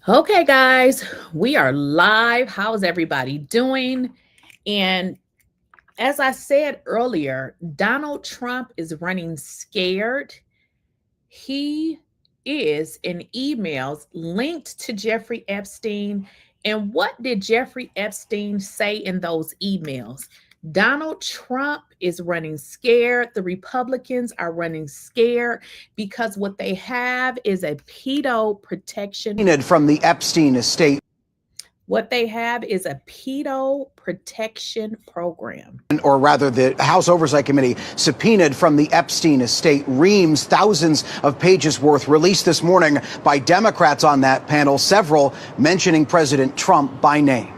Okay, guys, we are live. How's everybody doing? And as I said earlier, Donald Trump is running scared. He is in emails linked to Jeffrey Epstein. And what did Jeffrey Epstein say in those emails? Donald Trump is running scared. The Republicans are running scared because what they have is a pedo protection. From the Epstein estate. What they have is a pedo protection program. Or rather, the House Oversight Committee subpoenaed from the Epstein estate reams, thousands of pages worth, released this morning by Democrats on that panel, several mentioning President Trump by name.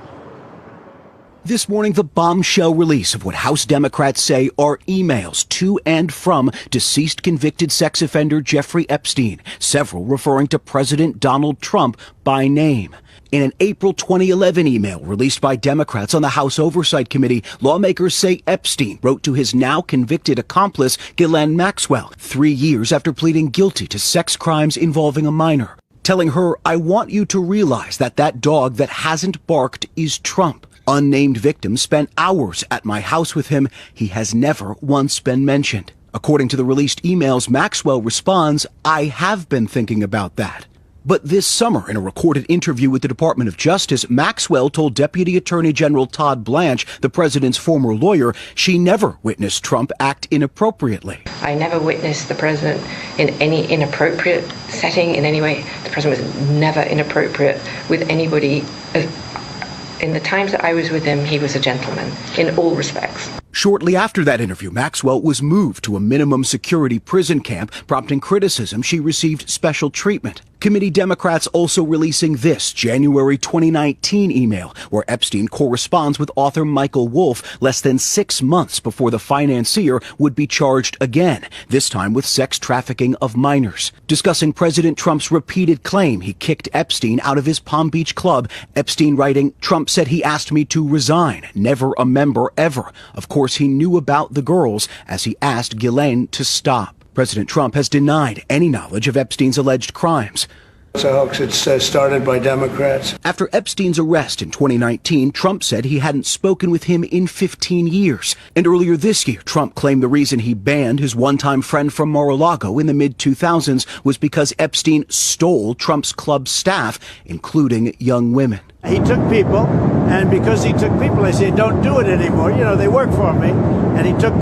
This morning, the bombshell release of what House Democrats say are emails to and from deceased convicted sex offender Jeffrey Epstein, several referring to President Donald Trump by name. In an April 2011 email released by Democrats on the House Oversight Committee, lawmakers say Epstein wrote to his now convicted accomplice, Ghislaine Maxwell, 3 years after pleading guilty to sex crimes involving a minor, telling her, "I want you to realize that that dog that hasn't barked is Trump. Unnamed victims spent hours at my house with him. He has never once been mentioned." According to the released emails, Maxwell responds, "I have been thinking about that." But this summer, in a recorded interview with the Department of Justice, Maxwell told Deputy Attorney General Todd Blanche, the president's former lawyer, she never witnessed Trump act inappropriately. "I never witnessed the president in any inappropriate setting in any way. The president was never inappropriate with anybody. In the times that I was with him, he was a gentleman in all respects." Shortly after that interview, Maxwell was moved to a minimum security prison camp, prompting criticism she received special treatment. Committee Democrats also releasing this January 2019 email, where Epstein corresponds with author Michael Wolff less than 6 months before the financier would be charged again, this time with sex trafficking of minors. Discussing President Trump's repeated claim he kicked Epstein out of his Palm Beach club, Epstein writing, "Trump said he asked me to resign, never a member ever. Of course, he knew about the girls as he asked Ghislaine to stop." President Trump has denied any knowledge of Epstein's alleged crimes. It's a hoax. It's started by Democrats. After Epstein's arrest in 2019, Trump said he hadn't spoken with him in 15 years. And earlier this year, Trump claimed the reason he banned his one-time friend from Mar-a-Lago in the mid-2000s was because Epstein stole Trump's club staff, including young women. He took people, and because he took people, I said, don't do it anymore. You know, they work for me. And he took,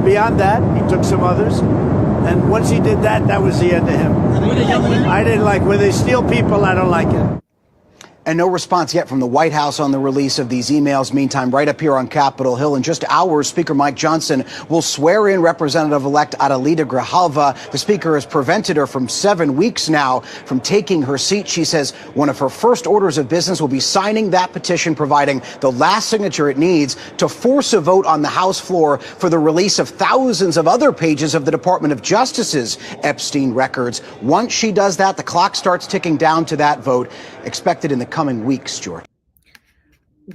beyond that, he took some others. And once he did that, that was the end of him. I didn't like, when they steal people, I don't like it. And no response yet from the White House on the release of these emails. Meantime, right up here on Capitol Hill, in just hours, Speaker Mike Johnson will swear in Representative-elect 𝐟𝐸𝐫𝐫𝐢. The speaker has prevented her from 7 weeks now from taking her seat. She says one of her first orders of business will be signing that petition, providing the last signature it needs to force a vote on the House floor for the release of thousands of other pages of the Department of Justice's Epstein records. Once she does that, the clock starts ticking down to that vote, expected in the coming weeks, Stuart.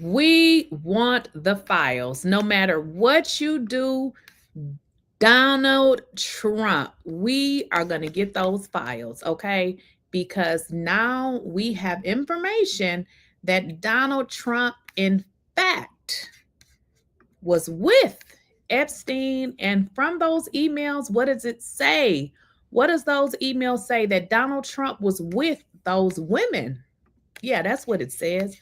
We want the files. No matter what you do, Donald Trump, we are going to get those files, okay? Because now we have information that Donald Trump, in fact, was with Epstein. And from those emails, what does it say? What does those emails say? That Donald Trump was with those women. Yeah, that's what it says.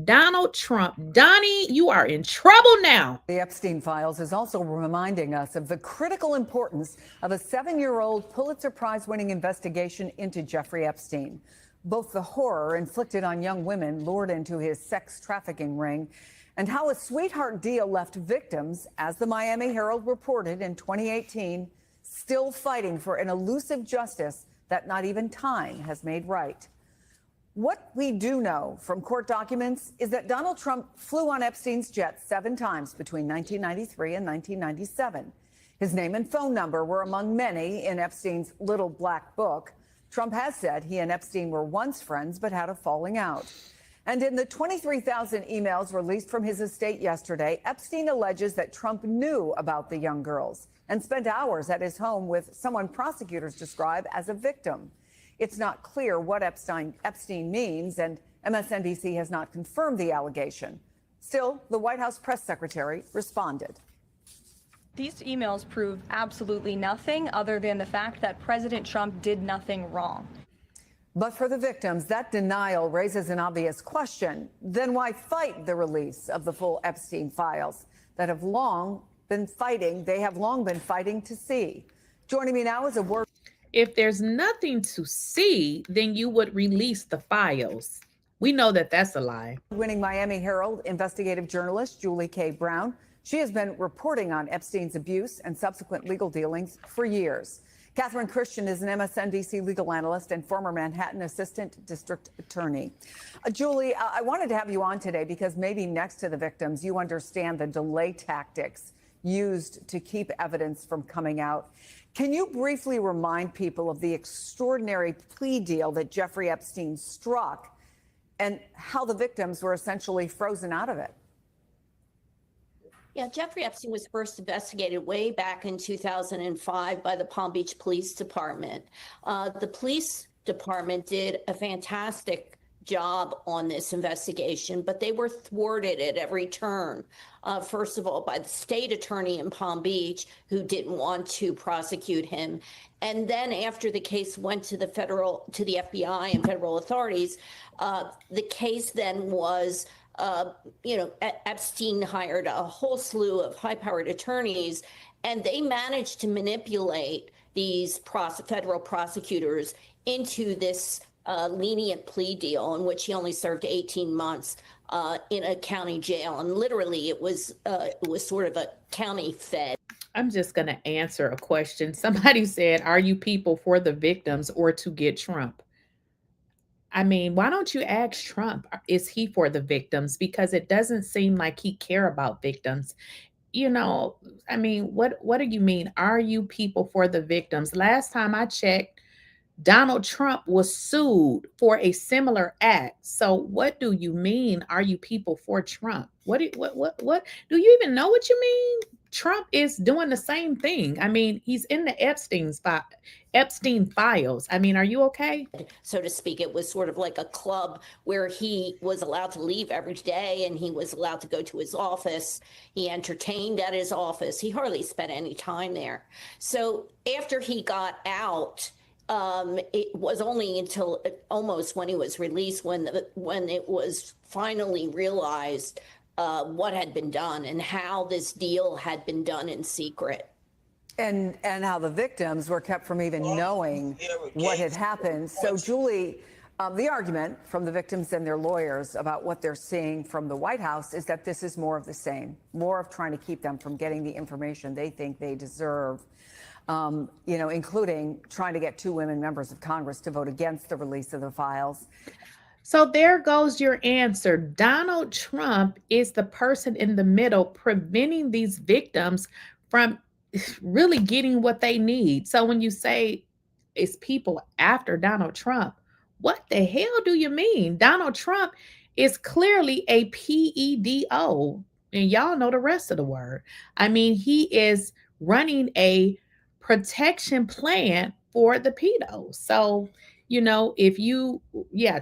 Donald Trump. Donnie, you are in trouble now. The Epstein files is also reminding us of the critical importance of a 7-year-old Pulitzer Prize-winning investigation into Jeffrey Epstein. Both the horror inflicted on young women lured into his sex trafficking ring, and how a sweetheart deal left victims, as the Miami Herald reported in 2018, still fighting for an elusive justice that not even time has made right. What we do know from court documents is that Donald Trump flew on Epstein's jet 7 times between 1993 and 1997. His name and phone number were among many in Epstein's little black book. Trump has said he and Epstein were once friends but had a falling out. And in the 23,000 emails released from his estate yesterday, Epstein alleges that Trump knew about the young girls and spent hours at his home with someone prosecutors describe as a victim. It's not clear what Epstein means, and MSNBC has not confirmed the allegation. Still, the White House press secretary responded. These emails prove absolutely nothing other than the fact that President Trump did nothing wrong. But for the victims, that denial raises an obvious question. Then why fight the release of the full Epstein files that have long been fighting to see? Joining me now is a word. If there's nothing to see, then you would release the files. We know that that's a lie. Winning Miami Herald investigative journalist Julie K. Brown. She has been reporting on Epstein's abuse and subsequent legal dealings for years. Catherine Christian is an MSNBC legal analyst and former Manhattan assistant district attorney. Julie, I wanted to have you on today because maybe next to the victims, you understand the delay tactics used to keep evidence from coming out. Can you briefly remind people of the extraordinary plea deal that Jeffrey Epstein struck and how the victims were essentially frozen out of it? Yeah, Jeffrey Epstein was first investigated way back in 2005 by the Palm Beach Police Department. The police department did a fantastic job on this investigation, but they were thwarted at every turn. First of all, by the state attorney in Palm Beach, who didn't want to prosecute him. And then after the case went to the FBI and federal authorities, the case then was Epstein hired a whole slew of high-powered attorneys, and they managed to manipulate these federal prosecutors into this lenient plea deal in which he only served 18 months in a county jail. And literally, it was sort of a county fed. I'm just going to answer a question. Somebody said, are you people for the victims or to get Trump? I mean, why don't you ask Trump, is he for the victims? Because it doesn't seem like he care about victims. You know, I mean, what do you mean? Are you people for the victims? Last time I checked, Donald Trump was sued for a similar act. So what do you mean? Are you people for Trump? What do you even know what you mean? Trump is doing the same thing. I mean, he's in the Epstein files. I mean, are you okay? So to speak, it was sort of like a club where he was allowed to leave every day and he was allowed to go to his office. He entertained at his office. He hardly spent any time there. So after he got out, it was only until almost when he was released when it was finally realized what had been done and how this deal had been done in secret. And how the victims were kept from even knowing what had happened. So, Julie, the argument from the victims and their lawyers about what they're seeing from the White House is that this is more of the same, more of trying to keep them from getting the information they think they deserve, including trying to get 2 women members of Congress to vote against the release of the files. So there goes your answer. Donald Trump is the person in the middle preventing these victims from really getting what they need. So when you say it's people after Donald Trump, what the hell do you mean? Donald Trump is clearly a PEDO, and y'all know the rest of the word. I mean, he is running a protection plan for the pedos. So,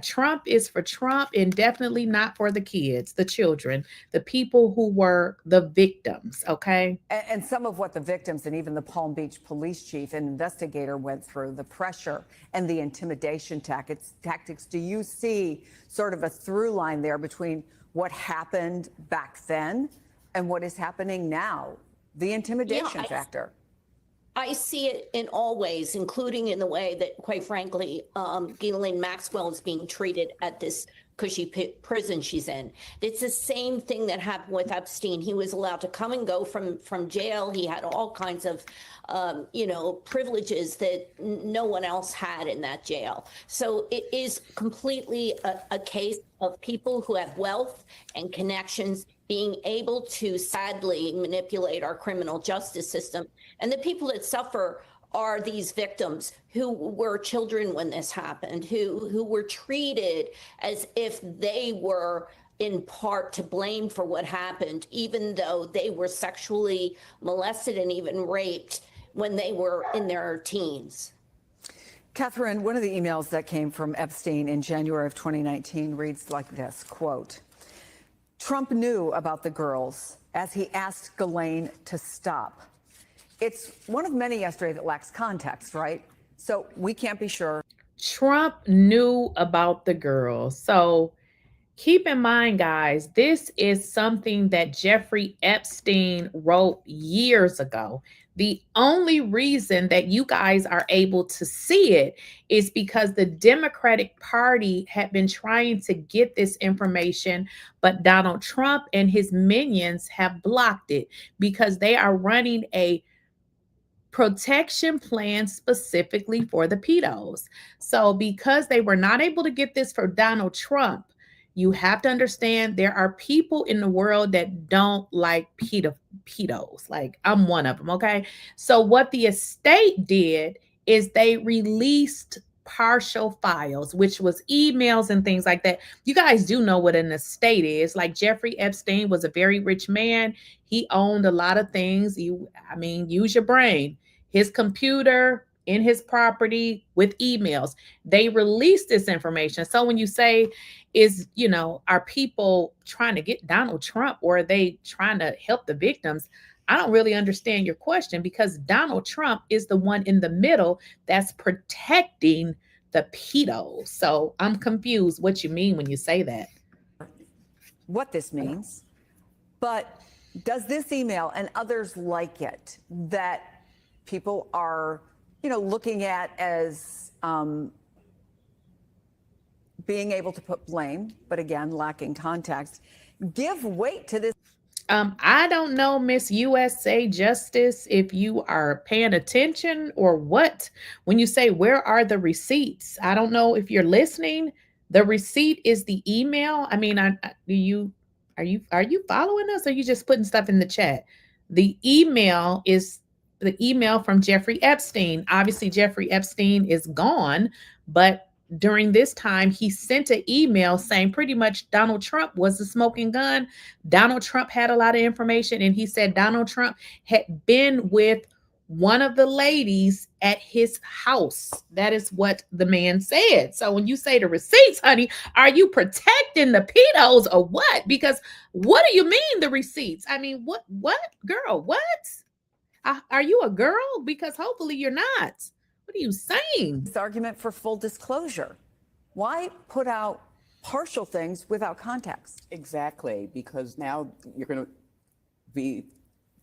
Trump is for Trump and definitely not for the kids, the children, the people who were the victims, okay? And some of what the victims and even the Palm Beach police chief and investigator went through, the pressure and the intimidation tactics. Do you see sort of a through line there between what happened back then and what is happening now? The intimidation factor. I see it in all ways, including in the way that, quite frankly, Ghislaine Maxwell is being treated at this cushy prison she's in. It's the same thing that happened with Epstein. He was allowed to come and go from jail. He had all kinds of, privileges that no one else had in that jail. So it is completely a case of people who have wealth and connections being able to sadly manipulate our criminal justice system. And the people that suffer are these victims who were children when this happened, who were treated as if they were in part to blame for what happened, even though they were sexually molested and even raped when they were in their teens. Catherine, one of the emails that came from Epstein in January of 2019 reads like this, quote, Trump knew about the girls as he asked Ghislaine to stop. It's one of many yesterday that lacks context, right? So we can't be sure. Trump knew about the girls. So keep in mind, guys, this is something that Jeffrey Epstein wrote years ago. The only reason that you guys are able to see it is because the Democratic Party had been trying to get this information, but Donald Trump and his minions have blocked it because they are running a protection plan specifically for the pedos. So because they were not able to get this for Donald Trump, you have to understand there are people in the world that don't like pedos. Like I'm one of them, okay? So what the estate did is they released partial files, which was emails and things like that. You guys do know what an estate is. Like Jeffrey Epstein was a very rich man. He owned a lot of things. Use your brain. His computer, in his property, with emails. They released this information. So when you say, are people trying to get Donald Trump or are they trying to help the victims? I don't really understand your question because Donald Trump is the one in the middle that's protecting the pedos. So I'm confused what you mean when you say that. What this means, but does this email and others like it that people are, looking at as being able to put blame, but again, lacking context, give weight to this? I don't know, Miss USA Justice, if you are paying attention or what. When you say, where are the receipts? I don't know if you're listening. The receipt is the email. I mean, are you following us or are you just putting stuff in the chat? The email is the email from Jeffrey Epstein. Obviously, Jeffrey Epstein is gone, but during this time, he sent an email saying pretty much Donald Trump was the smoking gun. Donald Trump had a lot of information, and he said Donald Trump had been with one of the ladies at his house. That is what the man said. So when you say the receipts, honey, are you protecting the pedos or what? Because what do you mean the receipts? I mean, what, girl, what? Are you a girl? Because hopefully you're not. What are you saying? This argument for full disclosure. Why put out partial things without context? Exactly, because now you're going to be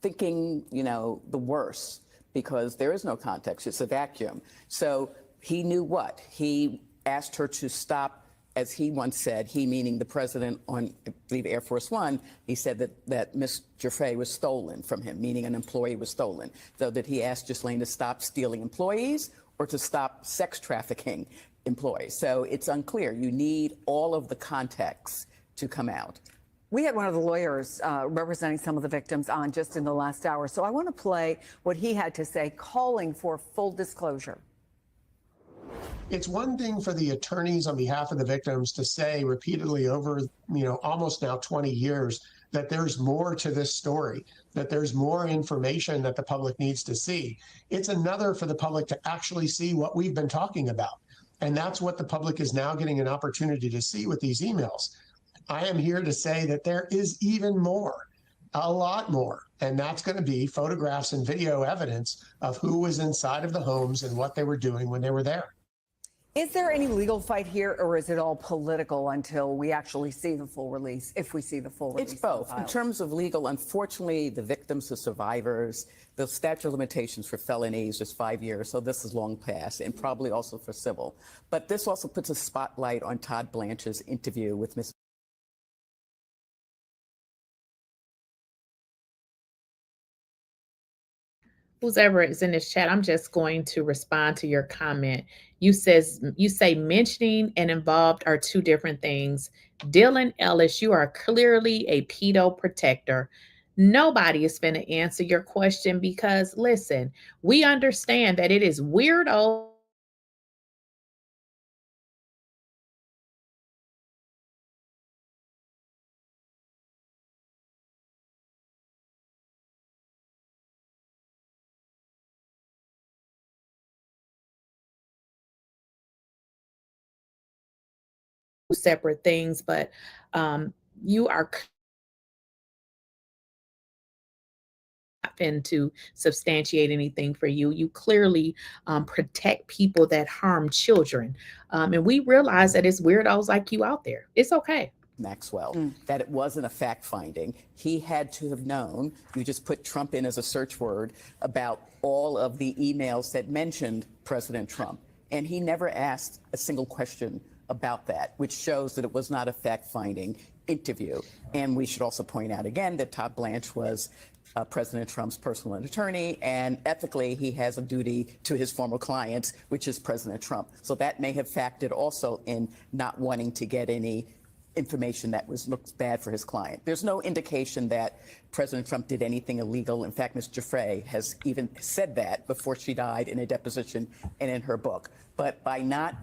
thinking, the worst, because there is no context. It's a vacuum. So he knew what? He asked her to stop, as he once said, he meaning the president on, I believe, Air Force One, he said that Miss Jeffrey was stolen from him, meaning an employee was stolen. So that he asked Ghislaine to stop stealing employees or to stop sex trafficking employees. So it's unclear. You need all of the context to come out. We had one of the lawyers representing some of the victims on just in the last hour. So I want to play what he had to say, calling for full disclosure. It's one thing for the attorneys on behalf of the victims to say repeatedly over, almost now 20 years that there's more to this story, that there's more information that the public needs to see. It's another for the public to actually see what we've been talking about. And that's what the public is now getting an opportunity to see with these emails. I am here to say that there is even more, a lot more, and that's going to be photographs and video evidence of who was inside of the homes and what they were doing when they were there. Is there any legal fight here, or is it all political until we actually see the full release, if we see the full release? It's both. In terms of legal, unfortunately, the victims, the survivors, the statute of limitations for felonies is 5 years, so this is long past, and probably also for civil. But this also puts a spotlight on Todd Blanche's interview with Ms. Whoever is in this chat, I'm just going to respond to your comment. You say mentioning and involved are two different things. Dylan Ellis, you are clearly a pedo protector. Nobody is going to answer your question because, listen, we understand that it is weirdo separate things, but you are to substantiate anything for you. You clearly protect people that harm children. And we realize that it's weirdos like you out there. It's okay. Maxwell, that it wasn't a fact finding. He had to have known, you just put Trump in as a search word, about all of the emails that mentioned President Trump. And he never asked a single question about that, which shows that it was not a fact finding interview. And we should also point out again that Todd Blanche was President Trump's personal attorney, and ethically he has a duty to his former clients, which is President Trump. So that may have factored also in not wanting to get any information that looks bad for his client. There's no indication that President Trump did anything illegal. In fact, Ms. Jeffrey has even said that before she died in a deposition and in her book. But by not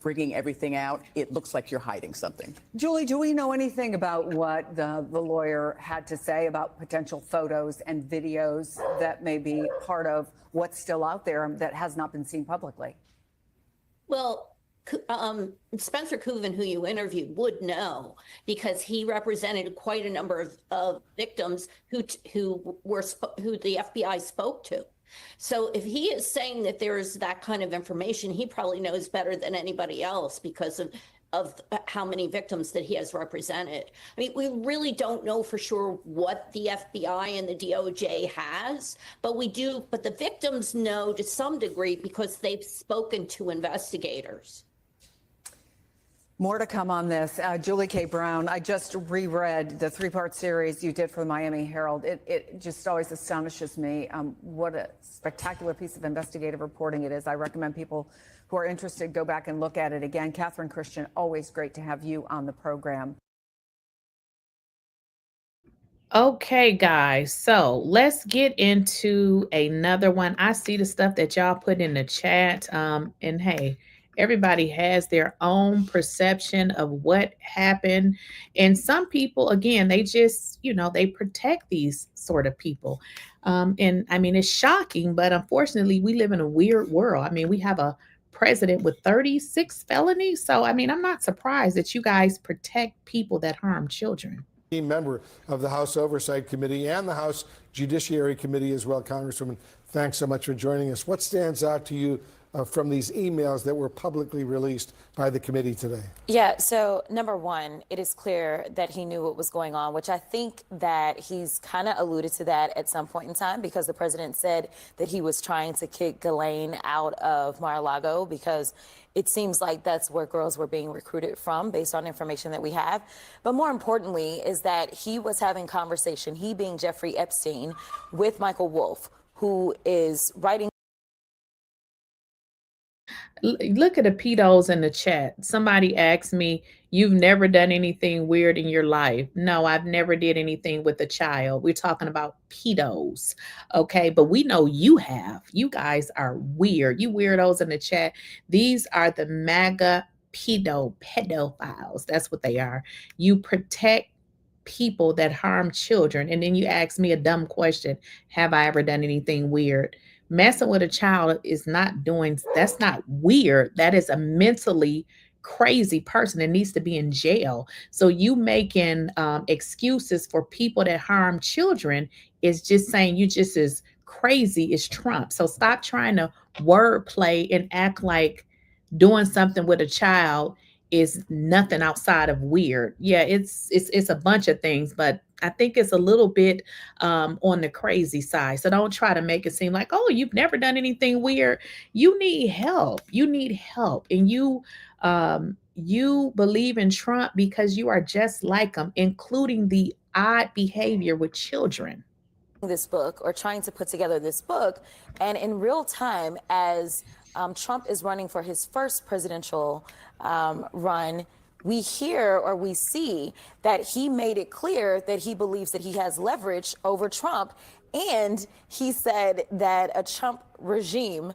bringing everything out, it looks like you're hiding something. Julie, do we know anything about what the lawyer had to say about potential photos and videos that may be part of what's still out there that has not been seen publicly? Well, Spencer Kuvin, who you interviewed, would know because he represented quite a number of victims who the FBI spoke to. So if he is saying that there is that kind of information, he probably knows better than anybody else because of how many victims that he has represented. I mean, we really don't know for sure what the FBI and the DOJ has, but the victims know to some degree because they've spoken to investigators. More to come on this. Julie K. Brown, I just reread the 3-part series you did for the Miami Herald. It just always astonishes me what a spectacular piece of investigative reporting it is. I recommend people who are interested go back and look at it again. Catherine Christian, always great to have you on the program. Okay, guys, so let's get into another one. I see the stuff that y'all put in the chat, and hey, everybody has their own perception of what happened. And some people, again, they just, they protect these sort of people. And I mean, it's shocking, but unfortunately, we live in a weird world. I mean, we have a president with 36 felonies. So, I mean, I'm not surprised that you guys protect people that harm children. Member of the House Oversight Committee and the House Judiciary Committee as well. Congresswoman, thanks so much for joining us. What stands out to you from these emails that were publicly released by the committee today? Yeah, so number one, it is clear that he knew what was going on, which I think that he's kind of alluded to that at some point in time because the president said that he was trying to kick Ghislaine out of Mar-a-Lago because it seems like that's where girls were being recruited from based on information that we have. But more importantly is that he was having conversation, he being Jeffrey Epstein, with Michael Wolff, who is writing. Look at the pedos in the chat. Somebody asked me, you've never done anything weird in your life. No, I've never did anything with a child. We're talking about pedos. Okay, but we know you have. You guys are weird. You weirdos in the chat. These are the Maga pedophiles. That's what they are. You protect people that harm children. And then you ask me a dumb question. Have I ever done anything weird? Messing with a child is that's not weird. That is a mentally crazy person that needs to be in jail. So you making excuses for people that harm children is just saying you just as crazy as Trump. So stop trying to wordplay and act like doing something with a child is nothing outside of weird. Yeah, it's a bunch of things, but I think it's a little bit on the crazy side. So don't try to make it seem like, oh, you've never done anything weird. You need help. You need help. And you believe in Trump because you are just like him, including the odd behavior with children. This book or trying to put together this book, and in real time as Trump is running for his first presidential run, we hear or we see that he made it clear that he believes that he has leverage over Trump. And he said that a Trump regime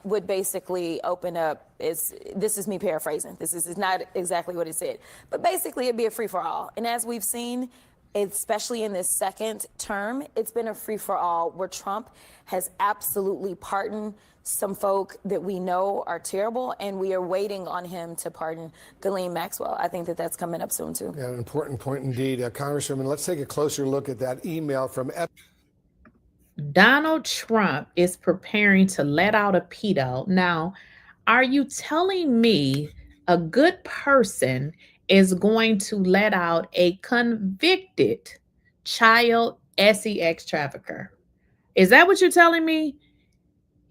would basically open up, this is me paraphrasing, this is not exactly what he said, but basically it'd be a free for all. And as we've seen, especially in this second term, it's been a free-for-all where Trump has absolutely pardoned some folk that we know are terrible, and we are waiting on him to pardon Ghislaine Maxwell. I think that that's coming up soon, too. Yeah, an important point indeed. Congresswoman, let's take a closer look at that email from Donald Trump is preparing to let out a pedo. Now, are you telling me a good person is going to let out a convicted child sex trafficker? Is that what you're telling me?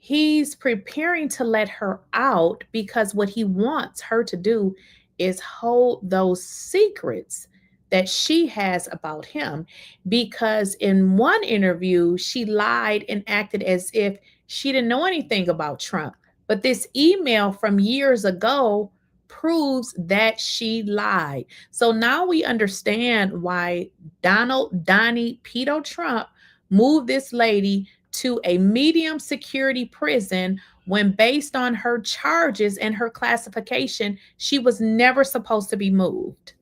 He's preparing to let her out because what he wants her to do is hold those secrets that she has about him. Because in one interview, she lied and acted as if she didn't know anything about Trump. But this email from years ago proves that she lied. So now we understand why Donnie Pedo Trump moved this lady to a medium security prison when, based on her charges and her classification, she was never supposed to be moved.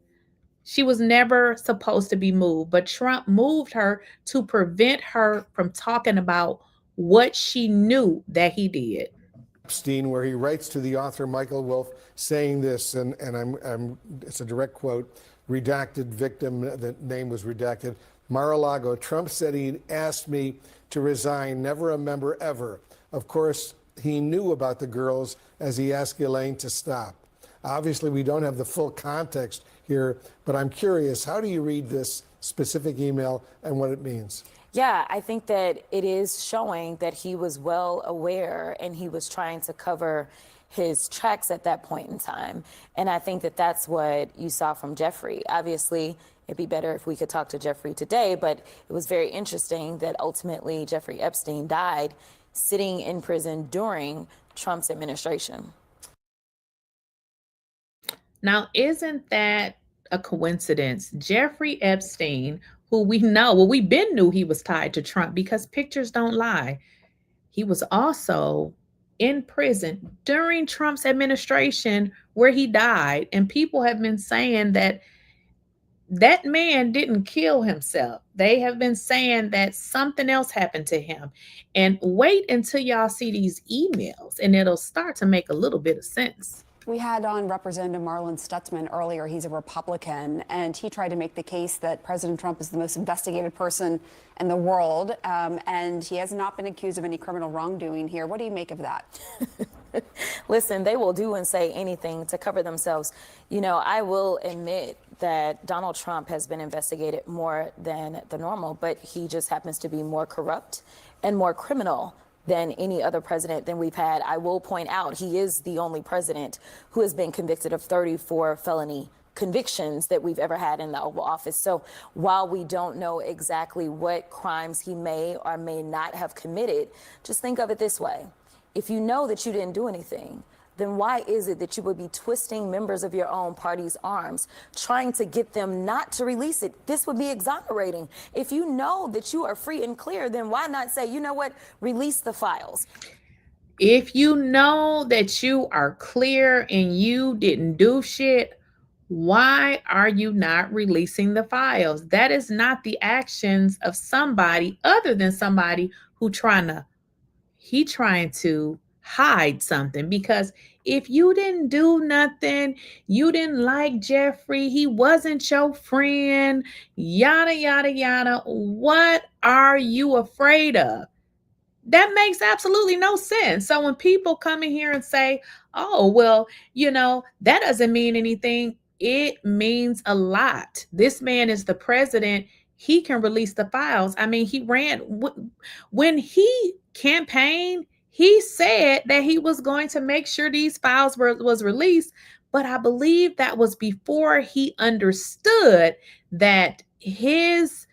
She was never supposed to be moved, but Trump moved her to prevent her from talking about what she knew that he did. Epstein, where he writes to the author Michael Wolff saying this, and it's a direct quote, redacted victim, the name was redacted. Mar-a-Lago, Trump said he asked me to resign, never a member ever. Of course, he knew about the girls as he asked Elaine to stop. Obviously, we don't have the full context here, but I'm curious, how do you read this specific email and what it means? Yeah, I think that it is showing that he was well aware and he was trying to cover his tracks at that point in time. And I think that that's what you saw from Jeffrey. Obviously, it'd be better if we could talk to Jeffrey today, but it was very interesting that ultimately Jeffrey Epstein died sitting in prison during Trump's administration. Now, isn't that a coincidence? Jeffrey Epstein, who we know, well, we been knew he was tied to Trump because pictures don't lie. He was also in prison during Trump's administration where he died. And people have been saying that that man didn't kill himself. They have been saying that something else happened to him. And wait until y'all see these emails and it'll start to make a little bit of sense. We had on Representative Marlon Stutzman earlier. He's a Republican, and he tried to make the case that President Trump is the most investigated person in the world, and he has not been accused of any criminal wrongdoing here. What do you make of that? Listen, they will do and say anything to cover themselves. You know, I will admit that Donald Trump has been investigated more than the normal, but he just happens to be more corrupt and more criminal than any other president than we've had. I will point out he is the only president who has been convicted of 34 felony convictions that we've ever had in the Oval Office. So while we don't know exactly what crimes he may or may not have committed, just think of it this way. If you know that you didn't do anything, then why is it that you would be twisting members of your own party's arms, trying to get them not to release it? This would be exonerating. If you know that you are free and clear, then why not say, you know what, release the files? If you know that you are clear and you didn't do shit, why are you not releasing the files? That is not the actions of somebody other than somebody who trying to hide something. Because if you didn't do nothing, you didn't like Jeffrey, he wasn't your friend, yada, yada, yada, what are you afraid of? That makes absolutely no sense. So when people come in here and say, oh, well, you know, that doesn't mean anything, it means a lot. This man is the president. He can release the files. I mean, he ran, when he campaigned, he said that he was going to make sure these files was released, but I believe that was before he understood that his,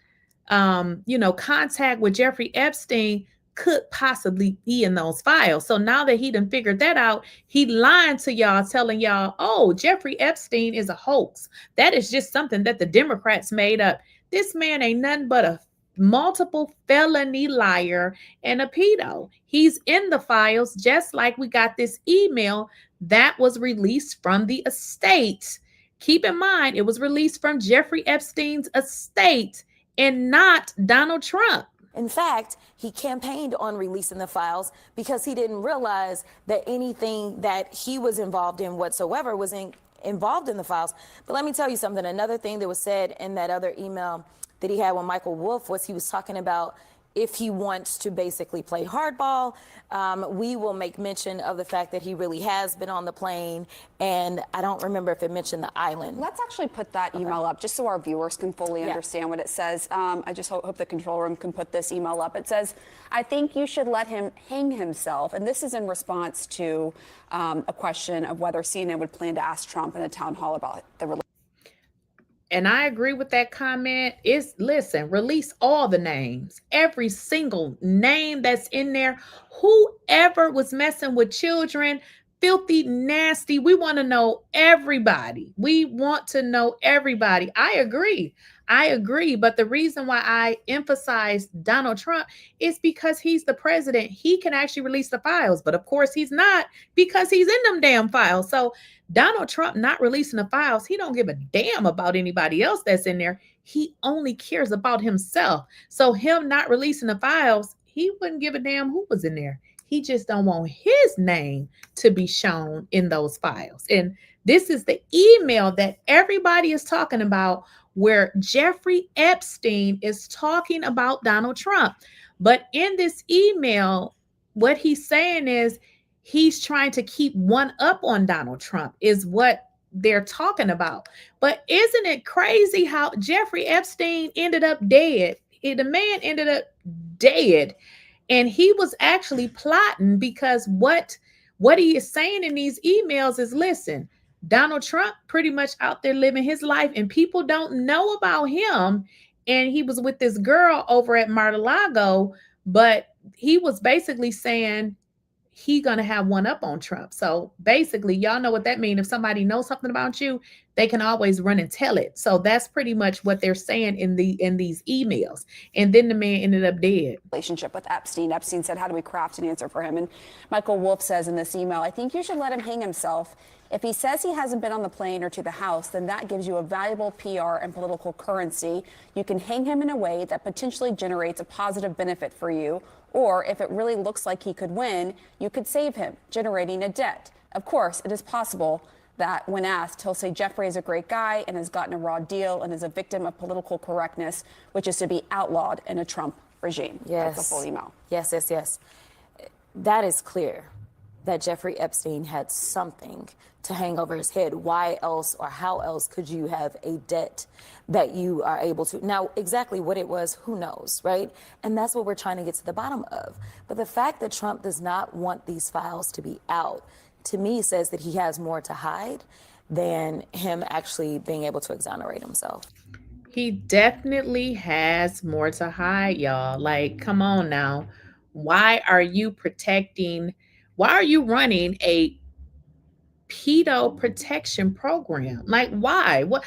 contact with Jeffrey Epstein could possibly be in those files. So now that he done figured that out, he lied to y'all, telling y'all, oh, Jeffrey Epstein is a hoax. That is just something that the Democrats made up. This man ain't nothing but a multiple felony liar and a pedo. He's in the files, just like we got this email that was released from the estate Keep in mind, it was released from Jeffrey Epstein's estate and not Donald Trump. In fact, he campaigned on releasing the files because he didn't realize that anything that he was involved in whatsoever was involved in the files. But let me tell you something. Another thing that was said in that other email that he had with Michael Wolff was he was talking about if he wants to basically play hardball, we will make mention of the fact that he really has been on the plane. And I don't remember if it mentioned the island. Let's actually put that email up just so our viewers can fully understand what it says. I just hope the control room can put this email up. It says, I think you should let him hang himself. And this is in response to a question of whether CNN would plan to ask Trump in a town hall about the relationship. And I agree with that comment. Listen, release all the names, every single name that's in there. Whoever was messing with children, filthy, nasty. We want to know everybody. We want to know everybody. I agree. But the reason why I emphasize Donald Trump is because he's the president. He can actually release the files. But of course he's not, because he's in them damn files. So Donald Trump not releasing the files, he don't give a damn about anybody else that's in there. He only cares about himself. So him not releasing the files, he wouldn't give a damn who was in there. He just don't want his name to be shown in those files. And this is the email that everybody is talking about, where Jeffrey Epstein is talking about Donald Trump. But in this email, what he's saying is he's trying to keep one up on Donald Trump, is what they're talking about. But isn't it crazy how Jeffrey Epstein ended up dead? The man ended up dead. And he was actually plotting, because what he is saying in these emails is, listen, Donald Trump pretty much out there living his life and people don't know about him. And he was with this girl over at Mar-a-Lago, but he was basically saying he gonna have one up on Trump. So basically, y'all know what that means. If somebody knows something about you, they can always run and tell it. So that's pretty much what they're saying in these emails. And then the man ended up dead. Relationship with Epstein. Epstein said, how do we craft an answer for him? And Michael Wolff says in this email, I think you should let him hang himself. If he says he hasn't been on the plane or to the House, then that gives you a valuable PR and political currency. You can hang him in a way that potentially generates a positive benefit for you. Or if it really looks like he could win, you could save him, generating a debt. Of course, it is possible that when asked, he'll say Jeffrey is a great guy and has gotten a raw deal and is a victim of political correctness, which is to be outlawed in a Trump regime. Yes. That's the full email. Yes. That is clear that Jeffrey Epstein had something to hang over his head. Why else or how else could you have a debt that you are able to? Now, exactly what it was, who knows, right? And that's what we're trying to get to the bottom of. But the fact that Trump does not want these files to be out, to me, says that he has more to hide than him actually being able to exonerate himself. He definitely has more to hide, y'all. Like, come on now. Why are you running a pedo protection program? Like, why? What?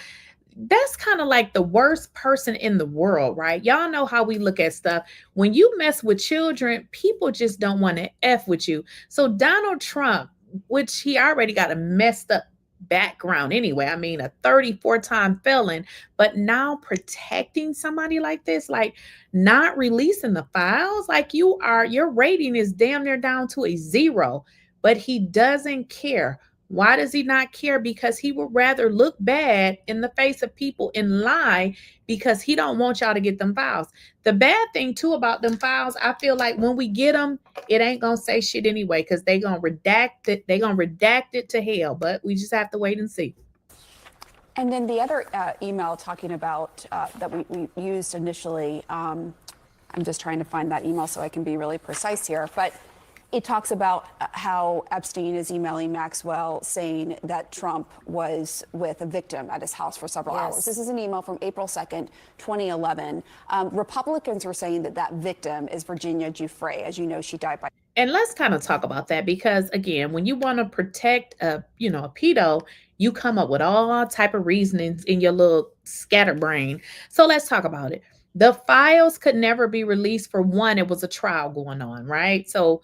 That's kind of like the worst person in the world, right? Y'all know how we look at stuff. When you mess with children, people just don't want to F with you. So Donald Trump, which he already got a messed up background anyway. I mean, a 34-time felon, but now protecting somebody like this, like not releasing the files, like your rating is damn near down to a 0, but he doesn't care. Why does he not care? Because he would rather look bad in the face of people and lie, because he don't want y'all to get them files. The bad thing too about them files, I feel like when we get them, it ain't gonna say shit anyway, because they gonna redact it. They gonna redact it to hell. But we just have to wait and see. And then the other email talking about that we used initially, I'm just trying to find that email so I can be really precise here, but it talks about how Epstein is emailing Maxwell saying that Trump was with a victim at his house for several hours. This is an email from April 2nd, 2011. Republicans were saying that victim is Virginia Giuffre. As you know, she died by... And let's kind of talk about that, because again, when you want to protect a pedo, you come up with all type of reasonings in your little scatterbrain. So let's talk about it. The files could never be released. For one, it was a trial going on, right? So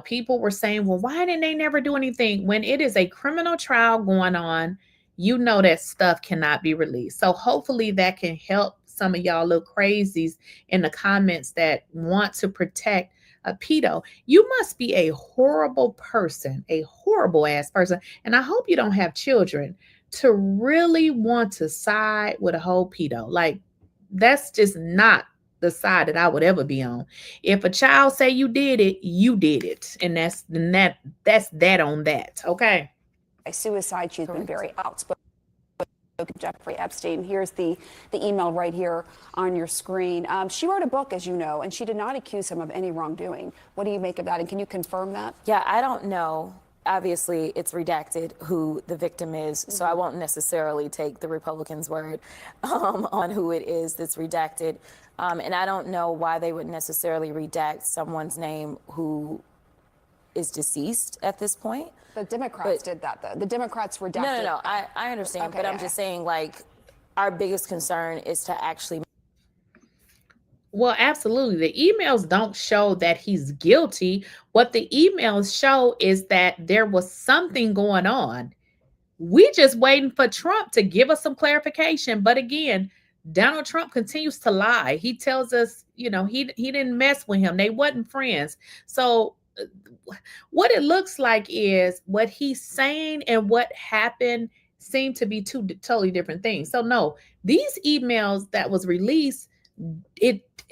people were saying, well, why didn't they never do anything? When it is a criminal trial going on, you know that stuff cannot be released. So hopefully that can help some of y'all little crazies in the comments that want to protect a pedo. You must be a horrible person, a horrible ass person. And I hope you don't have children to really want to side with a whole pedo. Like, that's just not the side that I would ever be on. If a child say you did it, you did it. And that's that on that. Okay. By suicide, she's been very outspoken. Jeffrey Epstein. Here's the email right here on your screen. She wrote a book, as you know, and she did not accuse him of any wrongdoing. What do you make of that? And can you confirm that? Yeah, I don't know. Obviously, it's redacted who the victim is, so I won't necessarily take the Republicans' word on who it is that's redacted. And I don't know why they would necessarily redact someone's name who is deceased at this point. The Democrats did that, though. The Democrats redacted. No. I understand, okay, but I'm just saying, like, our biggest concern is to actually. Well, absolutely. The emails don't show that he's guilty. What the emails show is that there was something going on. We just waiting for Trump to give us some clarification. But again, Donald Trump continues to lie. He tells us, you know, he didn't mess with him. They wasn't friends. So what it looks like is what he's saying and what happened seem to be two totally different things. So no, these emails that was released,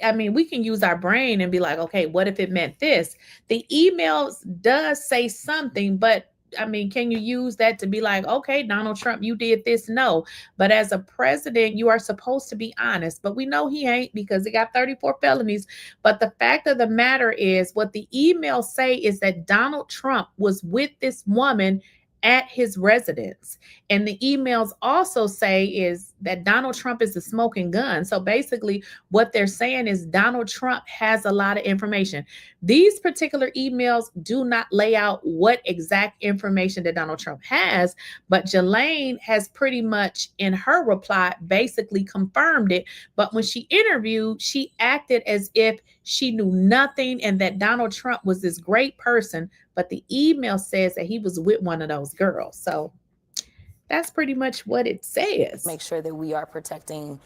I mean, we can use our brain and be like, okay, what if it meant this? The emails does say something, but I mean, can you use that to be like, okay, Donald Trump, you did this? No. But as a president, you are supposed to be honest. But we know he ain't, because he got 34 felonies. But the fact of the matter is, what the emails say is that Donald Trump was with this woman at his residence. And the emails also say is that Donald Trump is the smoking gun. So basically what they're saying is Donald Trump has a lot of information. These particular emails do not lay out what exact information that Donald Trump has, but 𝐬𝐿ANE has pretty much in her reply basically confirmed it. But when she interviewed, she acted as if she knew nothing and that Donald Trump was this great person, but the email says that he was with one of those girls. So that's pretty much what it says. Make sure that we are protecting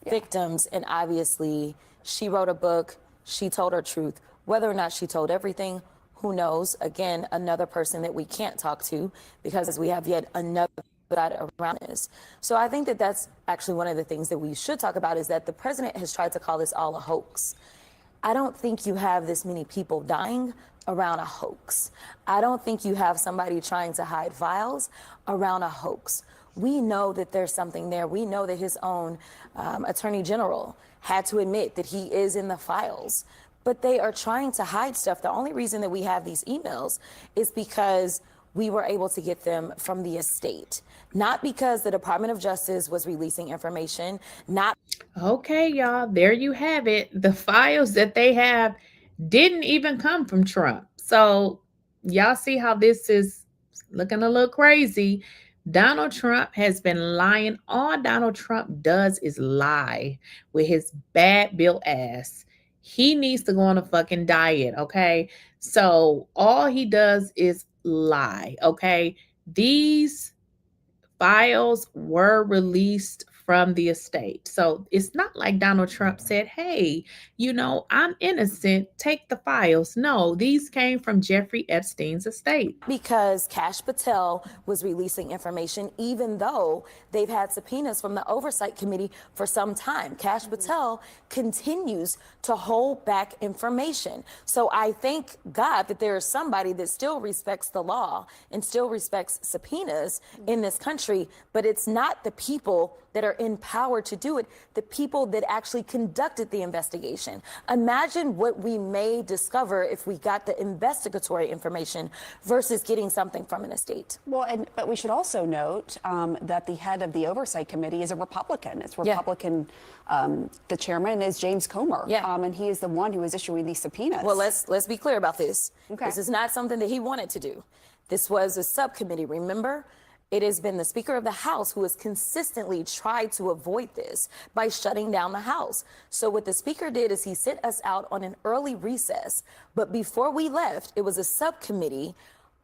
victims. And obviously, she wrote a book. She told her truth. Whether or not she told everything, who knows? Again, another person that we can't talk to because we have yet another side around this. So I think that that's actually one of the things that we should talk about, is that the president has tried to call this all a hoax. I don't think you have this many people dying around a hoax. I don't think you have somebody trying to hide files around a hoax. We know that there's something there. We know that his own attorney general had to admit that he is in the files, but they are trying to hide stuff. The only reason that we have these emails is because we were able to get them from the estate, not because the Department of Justice was releasing information, not. Okay, y'all, there you have it. The files that they have didn't even come from Trump. So y'all see how this is looking a little crazy. Donald Trump has been lying. All Donald Trump does is lie with his bad built ass. He needs to go on a fucking diet, okay? So all he does is lie, okay? These files were released from the estate. So it's not like Donald Trump said, hey, you know, I'm innocent, take the files. No, these came from Jeffrey Epstein's estate. Because Kash Patel was releasing information, even though they've had subpoenas from the Oversight Committee for some time. Kash Patel continues to hold back information. So I thank God that there is somebody that still respects the law and still respects subpoenas in this country, but it's not the people that are in power to do it, the people that actually conducted the investigation. Imagine what we may discover if we got the investigatory information versus getting something from an estate. Well, but we should also note that the head of the Oversight Committee is a Republican. It's Republican. The chairman is 𝐬𝐮𝐬𝐫𝐿. And he is the one who is issuing these subpoenas. Well, let's be clear about this. Okay. This is not something that he wanted to do. This was a subcommittee, remember? It has been the Speaker of the House who has consistently tried to avoid this by shutting down the House. So what the Speaker did is he sent us out on an early recess. But before we left, it was a subcommittee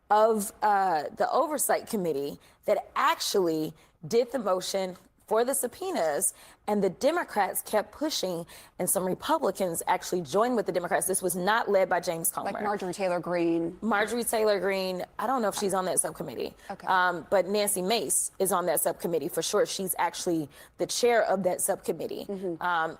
of the Oversight Committee that actually did the motion for the subpoenas, and the Democrats kept pushing, and some Republicans actually joined with the Democrats. This was not led by James Comer. Like Marjorie Taylor Greene. Marjorie Taylor Greene, I don't know if she's on that subcommittee, but Nancy Mace is on that subcommittee for sure. She's actually the chair of that subcommittee.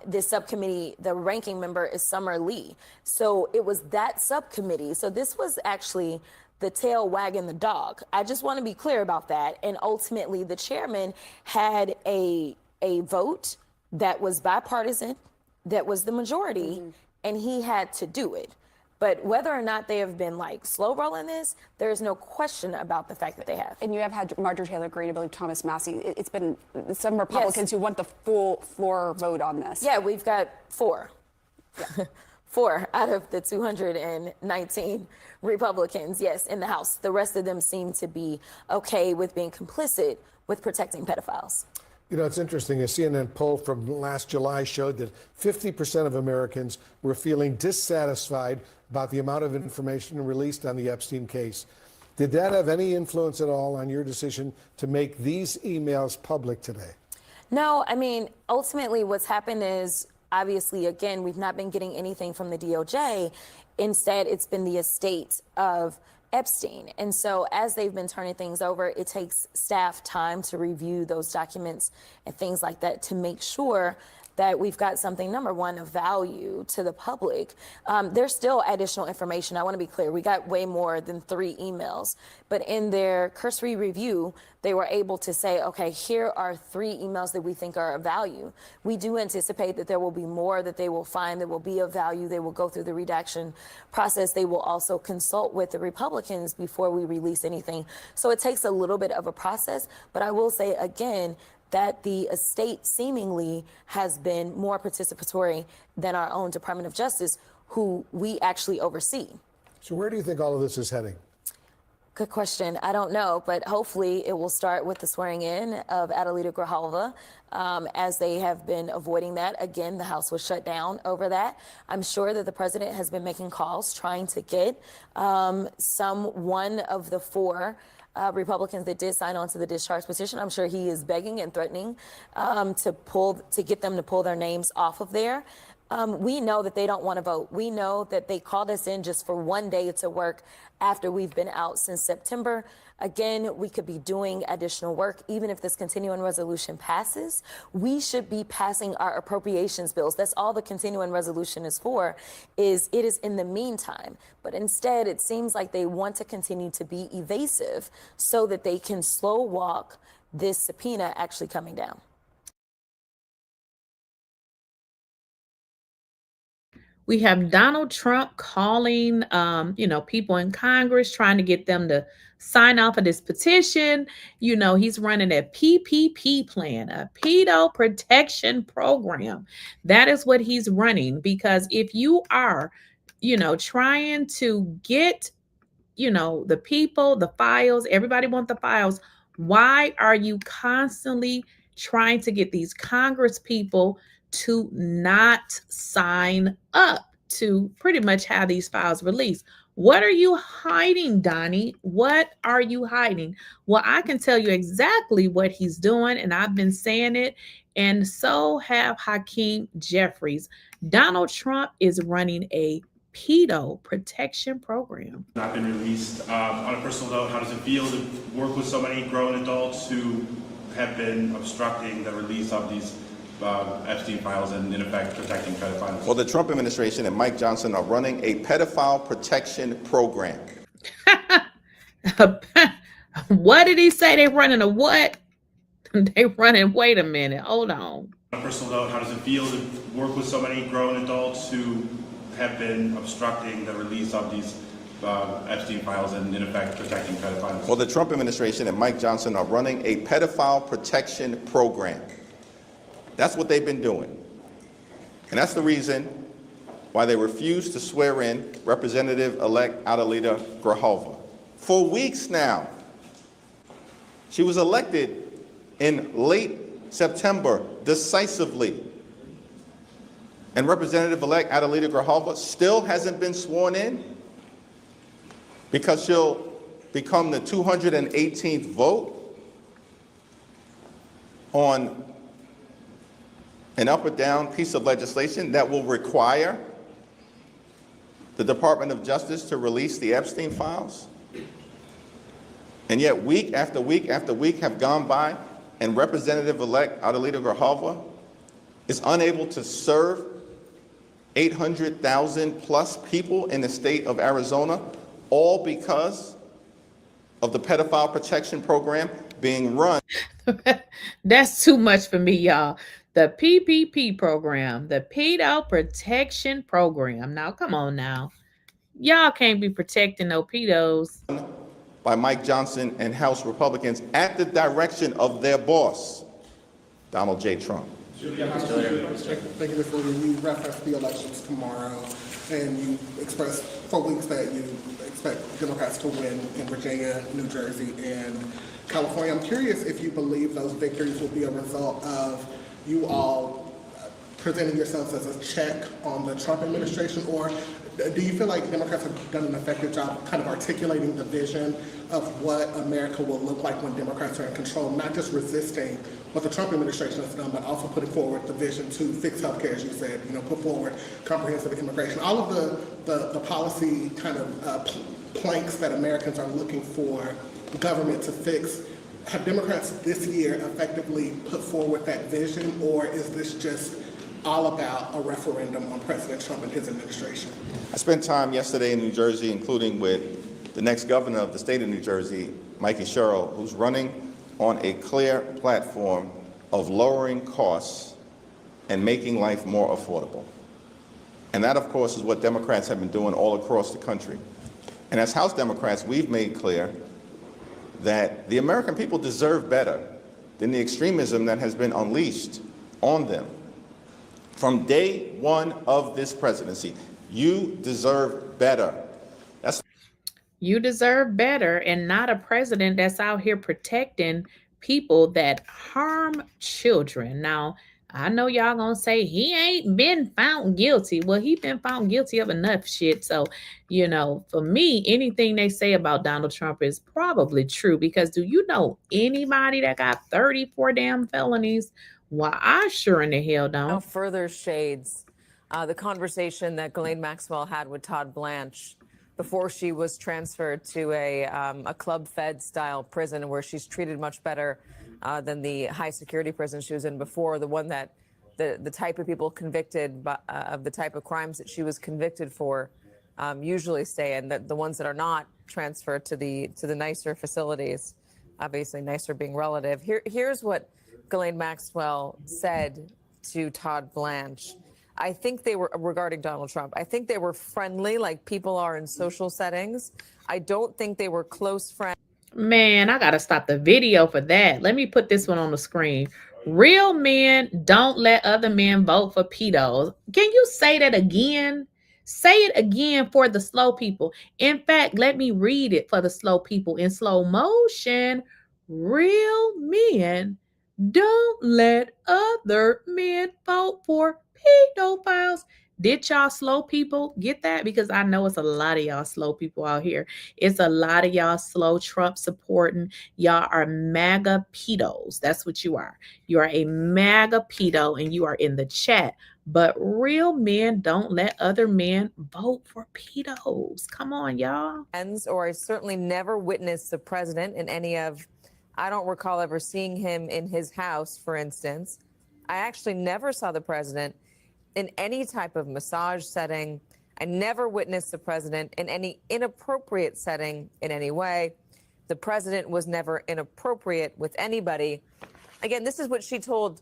This subcommittee, the ranking member is Summer Lee. So it was that subcommittee. So this was actually the tail wagging the dog. I just want to be clear about that. And ultimately, the chairman had a vote that was bipartisan, that was the majority, and he had to do it. But whether or not they have been like slow rolling this, there's no question about the fact that they have. And you have had Marjorie Taylor Greene, I believe Thomas Massey. It's been some Republicans who want the full floor vote on this. Yeah, we've got 4. 4 out of the 219 Republicans, yes, in the House. The rest of them seem to be okay with being complicit with protecting pedophiles. You know, it's interesting. A CNN poll from last July showed that 50% of Americans were feeling dissatisfied about the amount of information released on the Epstein case. Did that have any influence at all on your decision to make these emails public today? No, I mean, ultimately what's happened is, obviously, again, we've not been getting anything from the DOJ. Instead, it's been the estate of Epstein. And so as they've been turning things over, it takes staff time to review those documents and things like that to make sure that we've got something, number one, of value to the public. There's still additional information. I want to be clear. We got way more than 3 emails. But in their cursory review, they were able to say, okay, here are 3 emails that we think are of value. We do anticipate that there will be more that they will find that will be of value. They will go through the redaction process. They will also consult with the Republicans before we release anything. So it takes a little bit of a process. But I will say, again, that the estate seemingly has been more participatory than our own Department of Justice, who we actually oversee. So where do you think all of this is heading? Good question. I don't know, but hopefully it will start with the swearing in of 𝐟𝐨𝐫𝐿𝐫, as they have been avoiding that. Again, the House was shut down over that. I'm sure that the president has been making calls trying to get one of the 4 Republicans that did sign on to the discharge petition. I'm sure he is begging and threatening to get them to pull their names off of there. We know that they don't want to vote. We know that they called us in just for one day to work after we've been out since September. Again, we could be doing additional work. Even if this continuing resolution passes, we should be passing our appropriations bills. That's all the continuing resolution is for, it is in the meantime. But instead, it seems like they want to continue to be evasive so that they can slow walk this subpoena actually coming down. We have Donald Trump calling, people in Congress, trying to get them to sign off of this petition. You know, he's running a PPP plan, a Pedo protection program. That is what he's running, because if you are, trying to get, the people, the files, everybody wants the files. Why are you constantly trying to get these Congress people to not sign up to pretty much have these files released? What are you hiding, Donnie? What are you hiding? Well, I can tell you exactly what he's doing, and I've been saying it, and so have Hakeem Jeffries. Donald Trump is running a Pedo protection program. Not been released. On a personal note, how does it feel to work with so many grown adults who have been obstructing the release of these Epstein files and, in effect, protecting pedophiles? Well, the Trump administration and Mike Johnson are running a pedophile protection program. What did he say? They're running a what? They're running, wait a minute, hold on. On a personal note, how does it feel to work with so many grown adults who have been obstructing the release of these Epstein files and, in effect, protecting pedophiles? Well, the Trump administration and Mike Johnson are running a pedophile protection program. That's what they've been doing. And that's the reason why they refused to swear in Representative-elect 𝐟𝐨𝐫𝐿𝐫. For weeks now. She was elected in late September decisively. And Representative-elect 𝐟𝐨𝐫𝐿𝐫 still hasn't been sworn in because she'll become the 218th vote. on an up or down piece of legislation that will require the Department of Justice to release the Epstein files. And yet week after week after week have gone by and Representative-elect 𝐼𝐸𝐫𝐸 is unable to serve 800,000 plus people in the state of Arizona, all because of the pedophile protection program being run. That's too much for me, y'all. The PPP program, the Pedo Protection Program. Now, come on now. Y'all can't be protecting no pedos. By Mike Johnson and House Republicans at the direction of their boss, Donald J. Trump. Thank you, Mr. Leader. You referenced the elections tomorrow, and you expressed for weeks that you expect Democrats to win in Virginia, New Jersey, and California. I'm curious if you believe those victories will be a result of you all presenting yourselves as a check on the Trump administration, or do you feel like Democrats have done an effective job kind of articulating the vision of what America will look like when Democrats are in control, not just resisting what the Trump administration has done, but also putting forward the vision to fix healthcare, as you said, put forward comprehensive immigration, all of the policy kind of planks that Americans are looking for the government to fix. Have Democrats this year effectively put forward that vision, or is this just all about a referendum on President Trump and his administration? I spent time yesterday in New Jersey, including with the next governor of the state of New Jersey, Mike Sherrill, who's running on a clear platform of lowering costs and making life more affordable. And that, of course, is what Democrats have been doing all across the country. And as House Democrats, we've made clear that the American people deserve better than the extremism that has been unleashed on them. From day one of this presidency, you deserve better. You deserve better, and not a president that's out here protecting people that harm children. Now, I know y'all gonna say he ain't been found guilty. Well, he been found guilty of enough shit. So, for me, anything they say about Donald Trump is probably true, because do you know anybody that got 34 damn felonies? Well, I sure in the hell don't. Now further shades the conversation that Ghislaine Maxwell had with Todd Blanche before she was transferred to a Club Fed style prison, where she's treated much better than the high security prison she was in before, the one that the type of people convicted of the type of crimes that she was convicted for usually stay in, the ones that are not transferred to the nicer facilities, obviously nicer being relative. Here's what Ghislaine Maxwell said to Todd Blanche. I think they were, regarding Donald Trump, I think they were friendly like people are in social settings. I don't think they were close friends. Man, I gotta stop the video for that. Let me put this one on the screen. Real men don't let other men vote for pedos. Can you say that again? Say it again for the slow people. In fact, let me read it for the slow people in slow motion. Real men don't let other men vote for pedophiles. Did y'all slow people get that? Because I know it's a lot of y'all slow people out here. It's a lot of y'all slow Trump supporting. Y'all are MAGA pedos. That's what you are. You are a MAGA pedo, and you are in the chat. But real men don't let other men vote for pedos. Come on, y'all. Or I certainly never witnessed the president in any of, I don't recall ever seeing him in his house, for instance. I actually never saw the president in any type of massage setting. I never witnessed the president in any inappropriate setting in any way. The president was never inappropriate with anybody. Again, this is what she told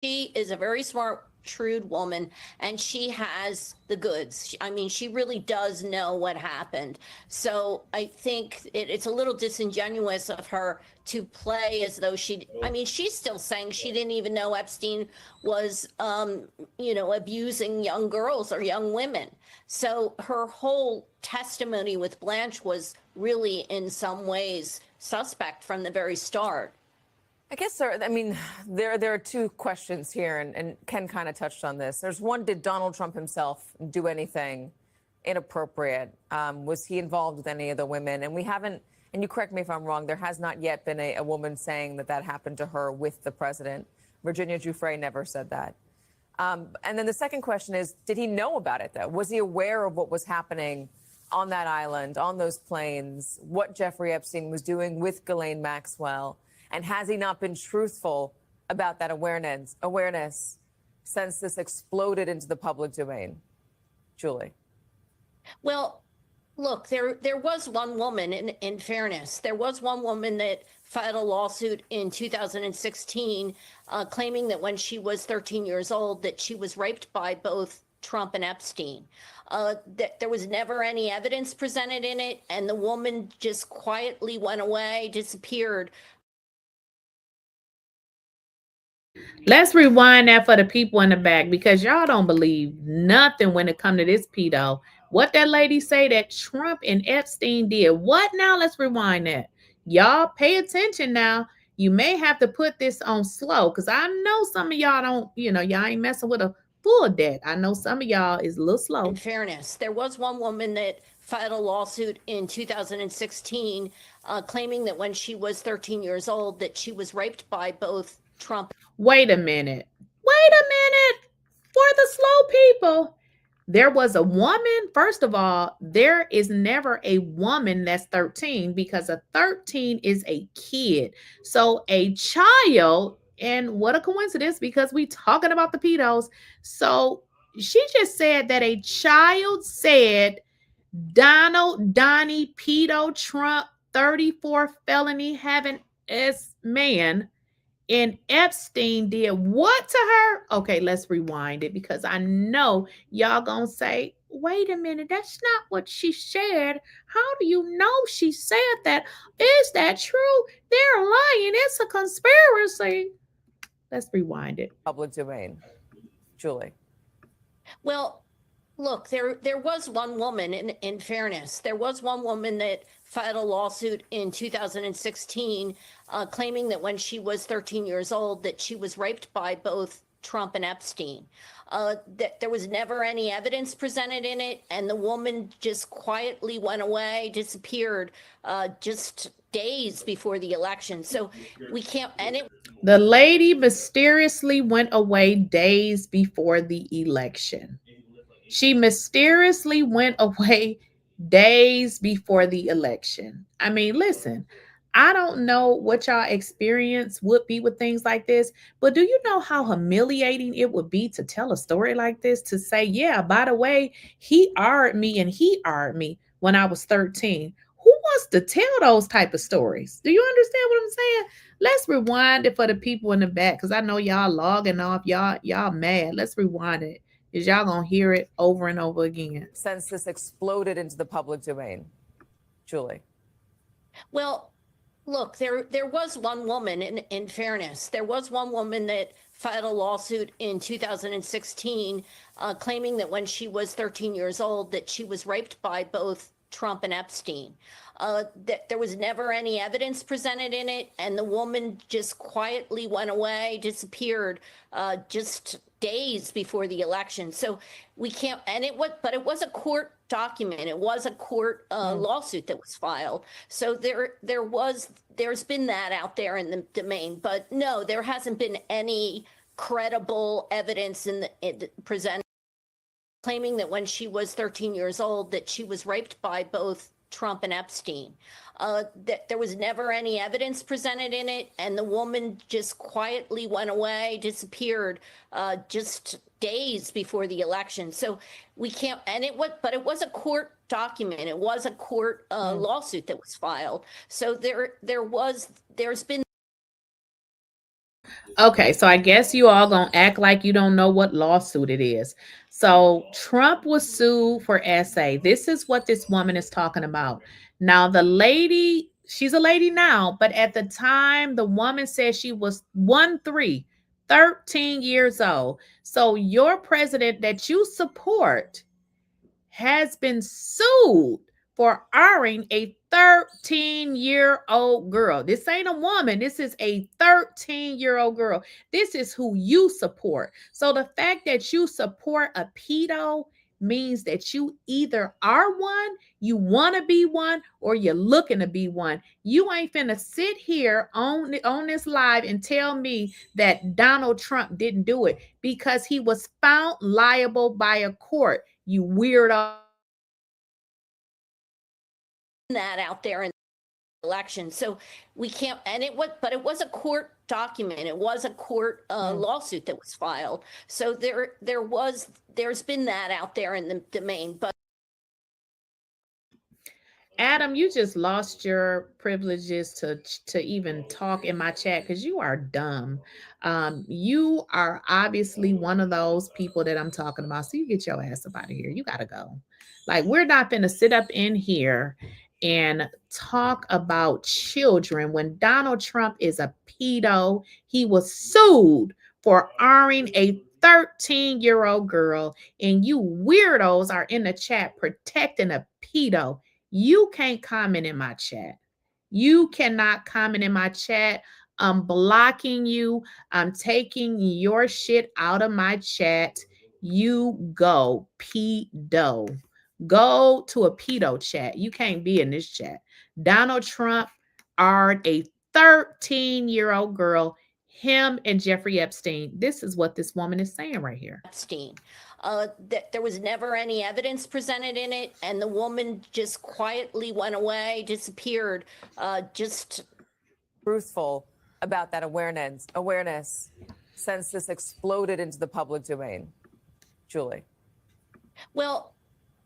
She is a very smart, shrewd woman, and she has the goods. I mean, she really does know what happened. So I think it's a little disingenuous of her to play as though I mean, she's still saying she didn't even know Epstein was, abusing young girls or young women. So her whole testimony with Blanche was really, in some ways, suspect from the very start. I guess there are two questions here, and Ken kind of touched on this. There's one, did Donald Trump himself do anything inappropriate? Was he involved with any of the women? And we haven't, and you correct me if I'm wrong, there has not yet been a woman saying that happened to her with the president. Virginia Giuffre never said that. And then the second question is, did he know about it, though? Was he aware of what was happening on that island, on those planes, what Jeffrey Epstein was doing with Ghislaine Maxwell? And has he not been truthful about that awareness since this exploded into the public domain? Julie. Well, look, there was one woman, in fairness, there was one woman that filed a lawsuit in 2016 claiming that when she was 13 years old that she was raped by both Trump and Epstein. That there was never any evidence presented in it, and the woman just quietly went away, disappeared. Let's rewind that for the people in the back, because y'all don't believe nothing when it comes to this pedo. What that lady say that Trump and Epstein did. What now? Let's rewind that. Y'all pay attention now. You may have to put this on slow, because I know some of y'all don't, y'all ain't messing with a full deck. I know some of y'all is a little slow. In fairness, there was one woman that filed a lawsuit in 2016 claiming that when she was 13 years old that she was raped by both Trump. Wait a minute. For the slow people, there was a woman. First of all, there is never a woman that's 13, because a 13 is a kid. So a child, and what a coincidence, because we talking about the pedos. So she just said that a child said Donnie, pedo, Trump, 34 felony having man, and Epstein did what to her? Okay, let's rewind it, because I know y'all gonna say, wait a minute, that's not what she said. How do you know she said that? Is that true? They're lying. It's a conspiracy. Let's rewind it. Public domain. Julie. Well, look, there was one woman, in fairness, there was one woman that filed a lawsuit in 2016 claiming that when she was 13 years old that she was raped by both Trump and Epstein. That there was never any evidence presented in it, and the woman just quietly went away, disappeared just days before the election. So we can't, the lady mysteriously went away days before the election. She mysteriously went away days before the election. I mean, listen, I don't know what y'all experience would be with things like this, but do you know how humiliating it would be to tell a story like this, to say, yeah, by the way, he a'd me and he a'd me when I was 13. Who wants to tell those type of stories? Do you understand what I'm saying? Let's rewind it for the people in the back, because I know y'all logging off. Y'all mad. Let's rewind it, because y'all gonna hear it over and over again. Since this exploded into the public domain. Julie. Well, look, there was one woman, in fairness, there was one woman that filed a lawsuit in 2016 claiming that when she was 13 years old that she was raped by both Trump and Epstein. That there was never any evidence presented in it, and the woman just quietly went away, disappeared just days before the election. So we can't, but it was a court document. It was a court lawsuit that was filed. So there's been that out there in the domain, but no, there hasn't been any credible evidence presented claiming that when she was 13 years old that she was raped by both Trump and Epstein. That there was never any evidence presented in it, and the woman just quietly went away, disappeared just days before the election. So we can't, but it was a court document. It was a court lawsuit that was filed. So there's been. Okay, so I guess you all gonna act like you don't know what lawsuit it is. So Trump was sued for SA. This is what this woman is talking about. Now, the lady, she's a lady now, but at the time, the woman said she was 13 years old. So your president that you support has been sued for hiring a 13-year-old girl. This ain't a woman. This is a 13-year-old girl. This is who you support. So the fact that you support a pedo means that you either are one, you want to be one, or you're looking to be one. You ain't finna sit here on this live and tell me that Donald Trump didn't do it because he was found liable by a court. You weirdo. That out there in the election. So we can't, and it was a court document. It was a court lawsuit that was filed. So there's been that out there in the domain, but Adam, you just lost your privileges to even talk in my chat because you are dumb. You are obviously one of those people that I'm talking about. So you get your ass up out of here. You gotta go. Like, we're not gonna sit up in here and talk about children when Donald Trump is a pedo. He was sued for hiring a 13-year-old girl, and you weirdos are in the chat protecting a pedo. You can't comment in my chat. You cannot comment in my chat. I'm blocking you. I'm taking your shit out of my chat. You go, pedo. Go to a pedo chat. You can't be in this chat. Donald Trump are a 13-year-old girl, him and Jeffrey Epstein. This is what this woman is saying right here. Epstein. That there was never any evidence presented in it, and the woman just quietly went away, disappeared. Just truthful about that awareness since this exploded into the public domain. Julie. Well,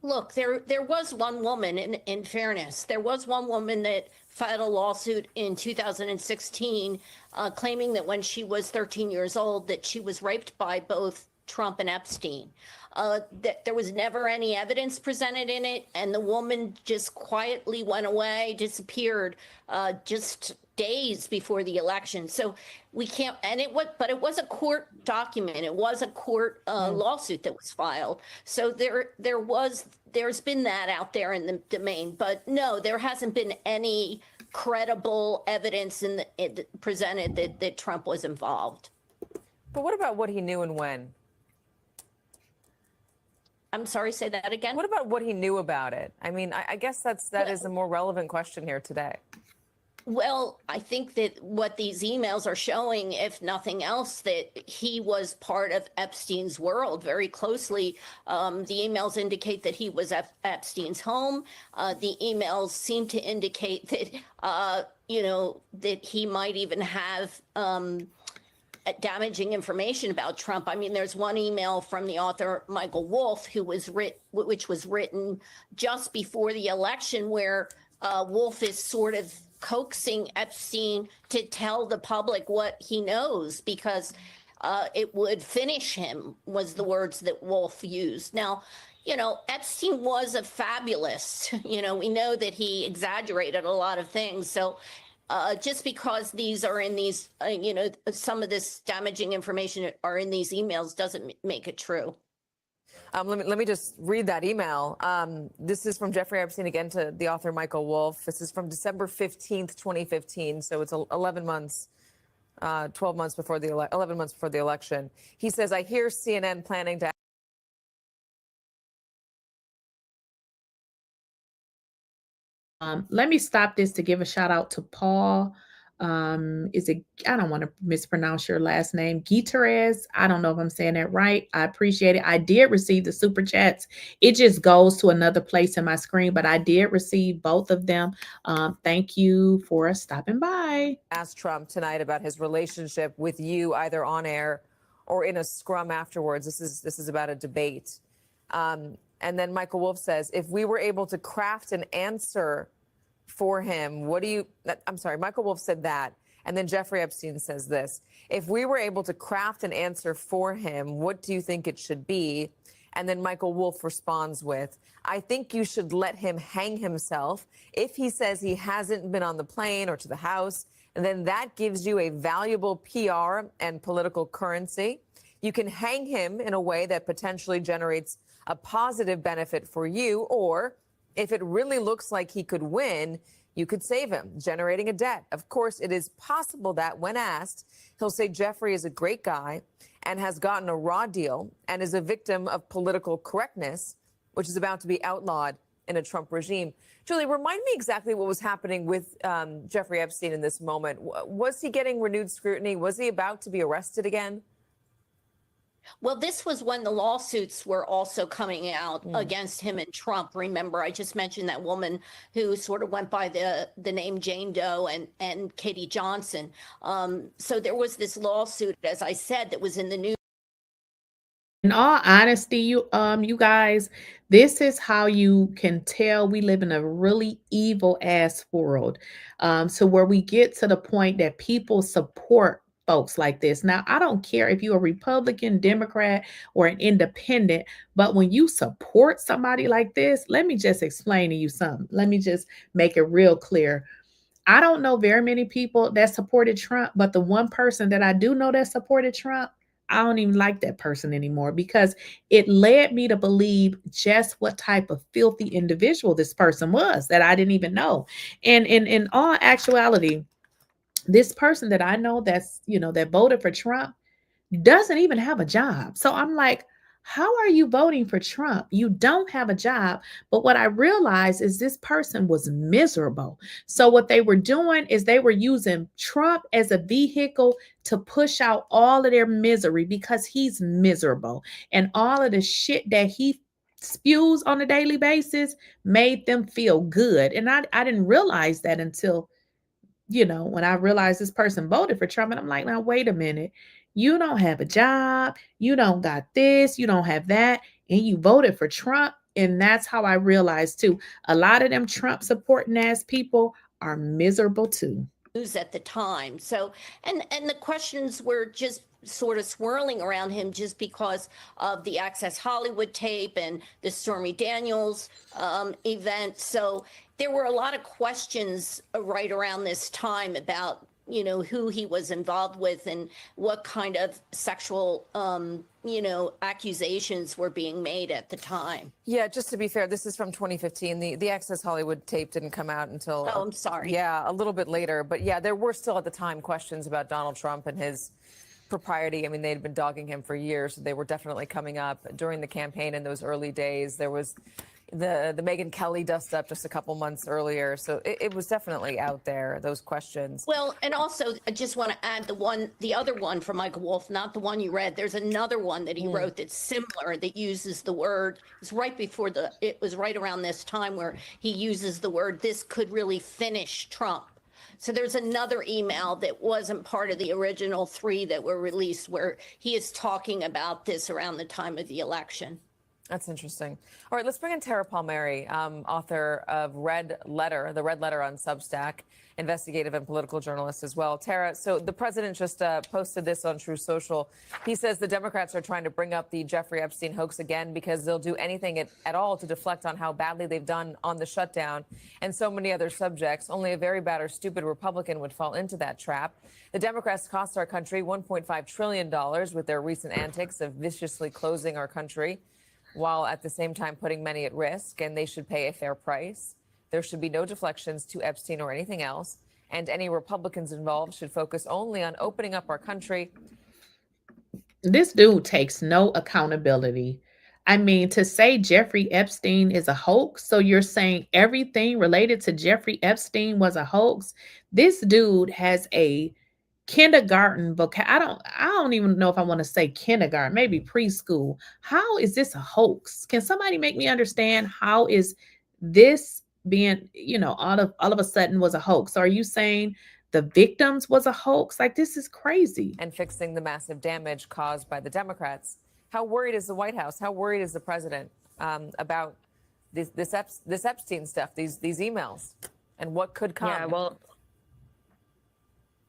look, there was one woman, in fairness, there was one woman that filed a lawsuit in 2016 claiming that when she was 13 years old that she was raped by both Trump and Epstein. That there was never any evidence presented in it, and the woman just quietly went away, disappeared, just days before the election. So we can't, and it was a court document. It was a court lawsuit that was filed. So there's been that out there in the domain, but no, there hasn't been any credible evidence presented that Trump was involved. But what about what he knew and when? I'm sorry, say that again. What about what he knew about it? I mean, I guess that is a more relevant question here today. Well, I think that what these emails are showing, if nothing else, that he was part of Epstein's world very closely. The emails indicate that he was at Epstein's home. The emails seem to indicate that, that he might even have damaging information about Trump. I mean, there's one email from the author Michael Wolff, which was written just before the election, where Wolff is sort of coaxing Epstein to tell the public what he knows because it would finish him, was the words that Wolff used. Now, Epstein was a fabulist. We know that he exaggerated a lot of things. So just because these are in these, some of this damaging information are in these emails doesn't make it true. Let me just read that email. This is from Jeffrey Epstein again to the author Michael Wolff. This is from December 15th, 2015. So it's 11 months, 11 months before the election. He says, I hear CNN planning to let me stop this to give a shout out to Paul. I don't want to mispronounce your last name, Gutierrez. I don't know if I'm saying that right. I appreciate it. I did receive the super chats. It just goes to another place in my screen, but I did receive both of them. Thank you for stopping by. Asked Trump tonight about his relationship with you, either on air or in a scrum afterwards. This is about a debate. And then Michael Wolff says, if we were able to craft an answer for him, Michael Wolff said that. And then Jeffrey Epstein says this: if we were able to craft an answer for him, what do you think it should be? And then Michael Wolff responds with, I think you should let him hang himself. If he says he hasn't been on the plane or to the House, then that gives you a valuable PR and political currency. You can hang him in a way that potentially generates a positive benefit for you, or if it really looks like he could win, you could save him, generating a debt. Of course, it is possible that when asked, he'll say Jeffrey is a great guy and has gotten a raw deal and is a victim of political correctness, which is about to be outlawed in a Trump regime. Julie, remind me exactly what was happening with Jeffrey Epstein in this moment. Was he getting renewed scrutiny? Was he about to be arrested again? Well, this was when the lawsuits were also coming out against him and Trump. Remember, I just mentioned that woman who sort of went by the name Jane Doe and Katie Johnson. So there was this lawsuit, as I said, that was in the news. In all honesty, you guys, this is how you can tell we live in a really evil ass world. So where we get to the point that people support folks like this. Now, I don't care if you're a Republican, Democrat, or an independent, but when you support somebody like this, let me just explain to you something. Let me just make it real clear. I don't know very many people that supported Trump, but the one person that I do know that supported Trump, I don't even like that person anymore, because it led me to believe just what type of filthy individual this person was that I didn't even know. And in all actuality, this person that I know that's, that voted for Trump doesn't even have a job. So I'm like, how are you voting for Trump? You don't have a job. But what I realized is this person was miserable. So what they were doing is they were using Trump as a vehicle to push out all of their misery, because he's miserable. And all of the shit that he spews on a daily basis made them feel good. And I didn't realize that until, when I realized this person voted for Trump. And I'm like, now, wait a minute. You don't have a job. You don't got this. You don't have that. And you voted for Trump. And that's how I realized, too, a lot of them Trump supporting ass people are miserable, too. At the time. So, and the questions were just sort of swirling around him just because of the Access Hollywood tape and the Stormy Daniels event. So there were a lot of questions right around this time about, who he was involved with and what kind of sexual, accusations were being made at the time. Yeah, just to be fair, this is from 2015. The Access Hollywood tape didn't come out until... Oh, I'm sorry. Yeah, a little bit later. But yeah, there were still at the time questions about Donald Trump and his propriety. I mean, they'd been dogging him for years. So they were definitely coming up during the campaign in those early days. There was the Megyn Kelly dust up just a couple months earlier. So it was definitely out there, those questions. Well, and also I just want to add the other one from Michael Wolff, not the one you read. There's another one that he wrote that's similar, that uses the word, it was right around this time where he uses the word, this could really finish Trump. So there's another email that wasn't part of the original 3 that were released where he is talking about this around the time of the election. That's interesting. All right, let's bring in Tara Palmieri, author of Red Letter, the Red Letter on Substack, investigative and political journalist as well. Tara, so the president just posted this on True Social. He says the Democrats are trying to bring up the Jeffrey Epstein hoax again because they'll do anything at all to deflect on how badly they've done on the shutdown and so many other subjects. Only a very bad or stupid Republican would fall into that trap. The Democrats cost our country $1.5 trillion with their recent antics of viciously closing our country, while at the same time putting many at risk, and they should pay a fair price. There should be no deflections to Epstein or anything else, and any Republicans involved should focus only on opening up our country. This dude takes no accountability. I mean, to say Jeffrey Epstein is a hoax, so you're saying everything related to Jeffrey Epstein was a hoax? This dude has a kindergarten vocabulary. I don't even know if I want to say kindergarten, maybe preschool. How is this a hoax? Can somebody make me understand how is this being, all of a sudden was a hoax? Are you saying the victims was a hoax? Like, this is crazy. And fixing the massive damage caused by the Democrats. How worried is the White House? How worried is the president about this Epstein stuff, these emails, and what could come? Yeah, well,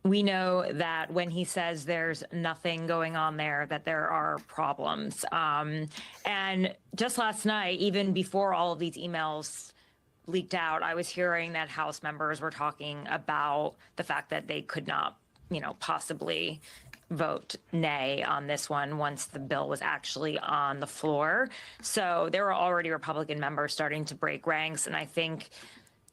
we know that when he says there's nothing going on there, that there are problems. And just last night, even before all of these emails leaked out, I was hearing that House members were talking about the fact that they could not, possibly vote nay on this one once the bill was actually on the floor. So there were already Republican members starting to break ranks. And I think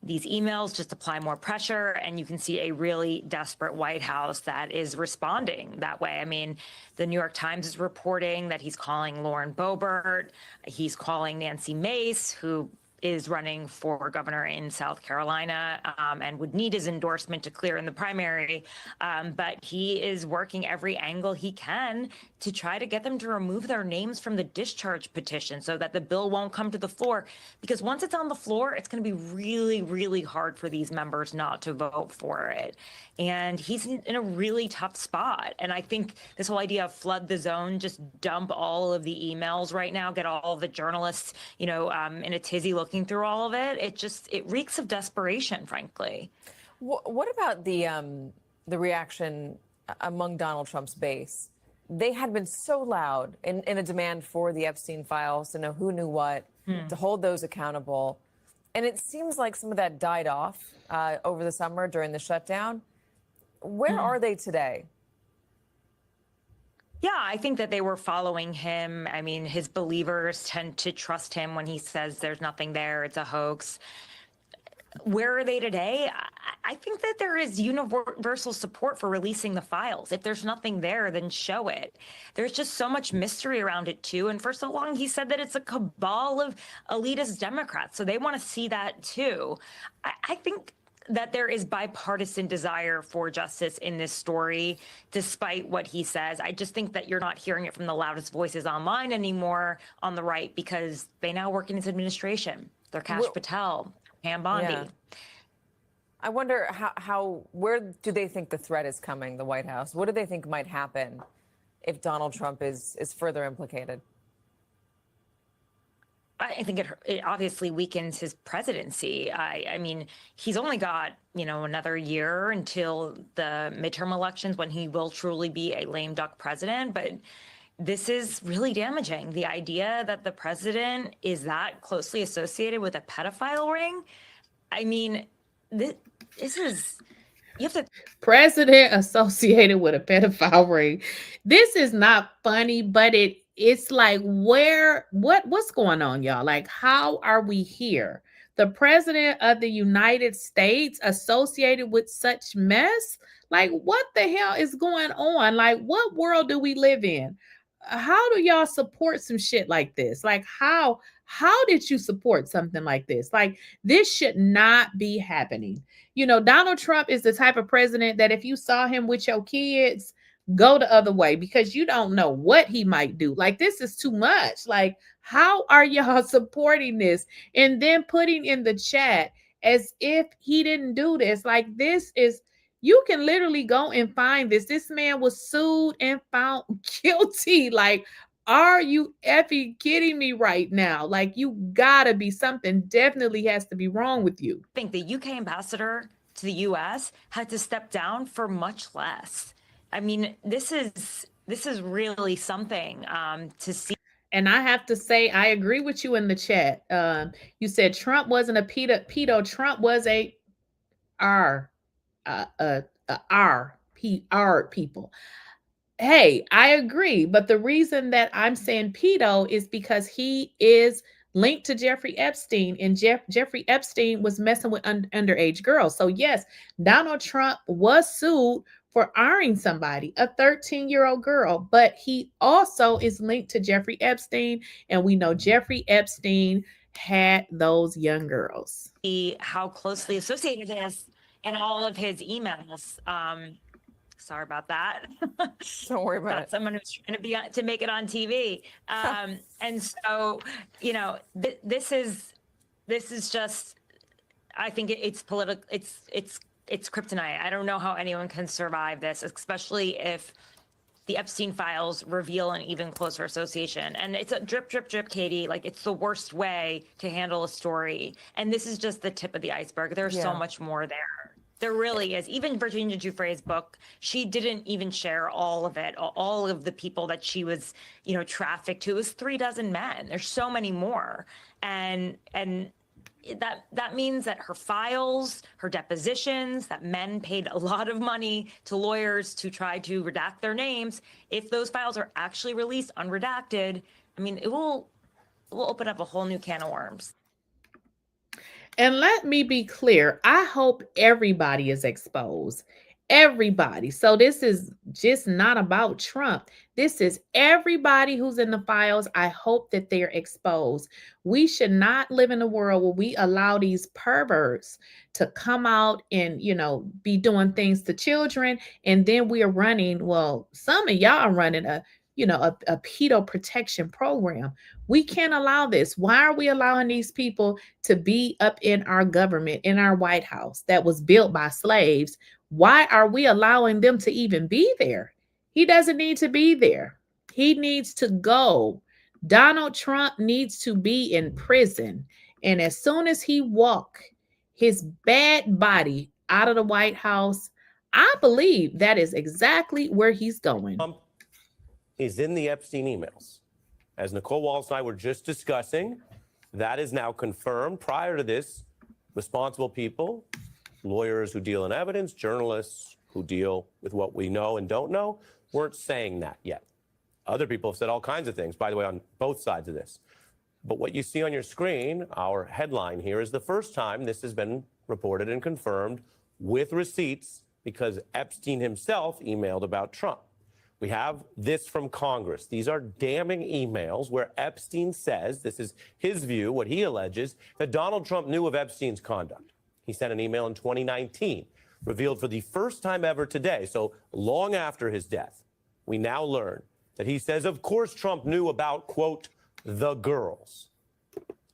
these emails just apply more pressure, and you can see a really desperate White House that is responding that way. I mean, the New York Times is reporting that he's calling Lauren Boebert, he's calling Nancy Mace, who is running for governor in South Carolina and would need his endorsement to clear in the primary. But he is working every angle he can to try to get them to remove their names from the discharge petition so that the bill won't come to the floor. Because once it's on the floor, it's going to be really, really hard for these members not to vote for it. And he's in a really tough spot. And I think this whole idea of flood the zone, just dump all of the emails right now, get all of the journalists, in a tizzy looking through all of it. It reeks of desperation, frankly. What about the reaction among Donald Trump's base? They had been so loud in a demand for the Epstein files to know who knew what, to hold those accountable. And it seems like some of that died off over the summer during the shutdown. Where are they today? Yeah, I think that they were following him. I mean, his believers tend to trust him when he says there's nothing there, it's a hoax. Where are they today? I think that there is universal support for releasing the files. If there's nothing there, then show it. There's just so much mystery around it, too. And for so long, he said that it's a cabal of elitist Democrats. So they want to see that, too. I think that there is bipartisan desire for justice in this story, despite what he says. I just think that you're not hearing it from the loudest voices online anymore on the right because they now work in his administration. They're Kash Patel, Pam Bondi. Yeah. I wonder where do they think the threat is coming, the White House? What do they think might happen if Donald Trump is further implicated? I think it obviously weakens his presidency. I mean, he's only got, another year until the midterm elections when he will truly be a lame duck president. But this is really damaging. The idea that the president is that closely associated with a pedophile ring. I mean, this is, you have to. President associated with a pedophile ring. This is not funny, but it's like, what's going on, y'all? Like, how are we here? The president of the United States associated with such mess? Like, what the hell is going on? Like, what world do we live in? How do y'all support some shit like this? Like, how did you support something like this? Like, this should not be happening. Donald Trump is the type of president that if you saw him with your kids, go the other way because you don't know what he might do. Like, this is too much. Like, how are y'all supporting this? And then putting in the chat as if he didn't do this. Like, this is, you can literally go and find this. This man was sued and found guilty. Like, are you effing kidding me right now? Like, you gotta be, something definitely has to be wrong with you. I think the UK ambassador to the US had to step down for much less. I mean, this is really something to see. And I have to say, I agree with you in the chat. You said Trump wasn't a pedo. Trump was a PR people. Hey, I agree. But the reason that I'm saying pedo is because he is linked to Jeffrey Epstein, and Jeffrey Epstein was messing with underage girls. So yes, Donald Trump was sued for R-ing somebody, a 13-year-old girl, but he also is linked to Jeffrey Epstein, and we know Jeffrey Epstein had those young girls. How closely associated it is in all of his emails. Sorry about that. Don't worry about it. Someone who's trying to make it on TV. And so, this is just, I think it's political. It's kryptonite. I don't know how anyone can survive this, especially if the Epstein files reveal an even closer association. And it's a drip, drip, drip, Katie. Like, it's the worst way to handle a story. And this is just the tip of the iceberg. There's so much more there. There really is. Even Virginia Giuffre's book, she didn't even share all of it, all of the people that she was, trafficked to. It was 36 men. There's so many more. And that means that her files, her depositions, that men paid a lot of money to lawyers to try to redact their names. If those files are actually released unredacted, I mean, it will open up a whole new can of worms. And let me be clear, I hope everybody is exposed. Everybody. So this is just not about Trump. This is everybody who's in the files. I hope that they're exposed. We should not live in a world where we allow these perverts to come out and, be doing things to children. And then we are running, well, some of y'all are running a pedo protection program. We can't allow this. Why are we allowing these people to be up in our government, in our White House that was built by slaves? Why are we allowing them to even be there? He doesn't need to be there. He needs to go. Donald Trump needs to be in prison. And as soon as he walk his bad body out of the White House, I believe that is exactly where he's going. Is in the Epstein emails. As Nicole Wallace and I were just discussing, that is now confirmed. Prior to this, responsible people, lawyers who deal in evidence, journalists who deal with what we know and don't know, weren't saying that yet. Other people have said all kinds of things, by the way, on both sides of this. But what you see on your screen, our headline here, is the first time this has been reported and confirmed with receipts because Epstein himself emailed about Trump. We have this from Congress. These are damning emails where Epstein says, this is his view, what he alleges, that Donald Trump knew of Epstein's conduct. He sent an email in 2019, revealed for the first time ever today, so long after his death. We now learn that he says, of course, Trump knew about, quote, the girls.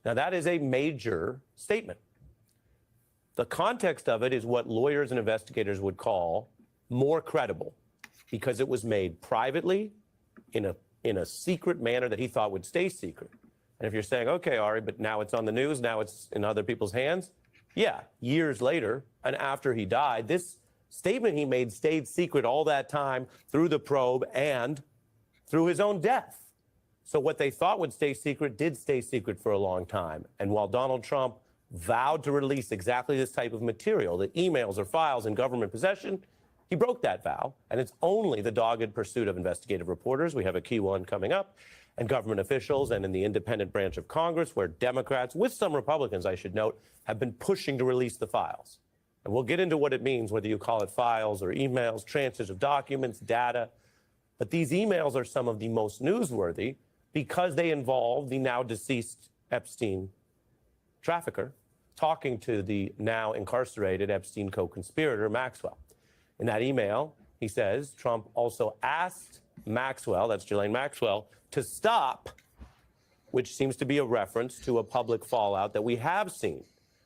Now, that is a major statement. The context of it is what lawyers and investigators would call more credible, because it was made privately in a secret manner that he thought would stay secret. And if you're saying, okay, Ari, but now it's on the news, now it's in other people's hands. Yeah, years later, and after he died, this statement he made stayed secret all that time through the probe and through his own death. So what they thought would stay secret did stay secret for a long time. And while Donald Trump vowed to release exactly this type of material, the emails or files in government possession, he broke that vow, and it's only the dogged pursuit of investigative reporters. We have a key one coming up, and government officials, and in the independent branch of Congress, where Democrats, with some Republicans, I should note, have been pushing to release the files. And we'll get into what it means, whether you call it files or emails, transfers of documents, data. But these emails are some of the most newsworthy because they involve the now deceased Epstein trafficker talking to the now incarcerated Epstein co-conspirator, Maxwell. In that email, he says Trump also asked Maxwell, that's Ghislaine Maxwell, to stop, which seems to be a reference to a public fallout that we have seen,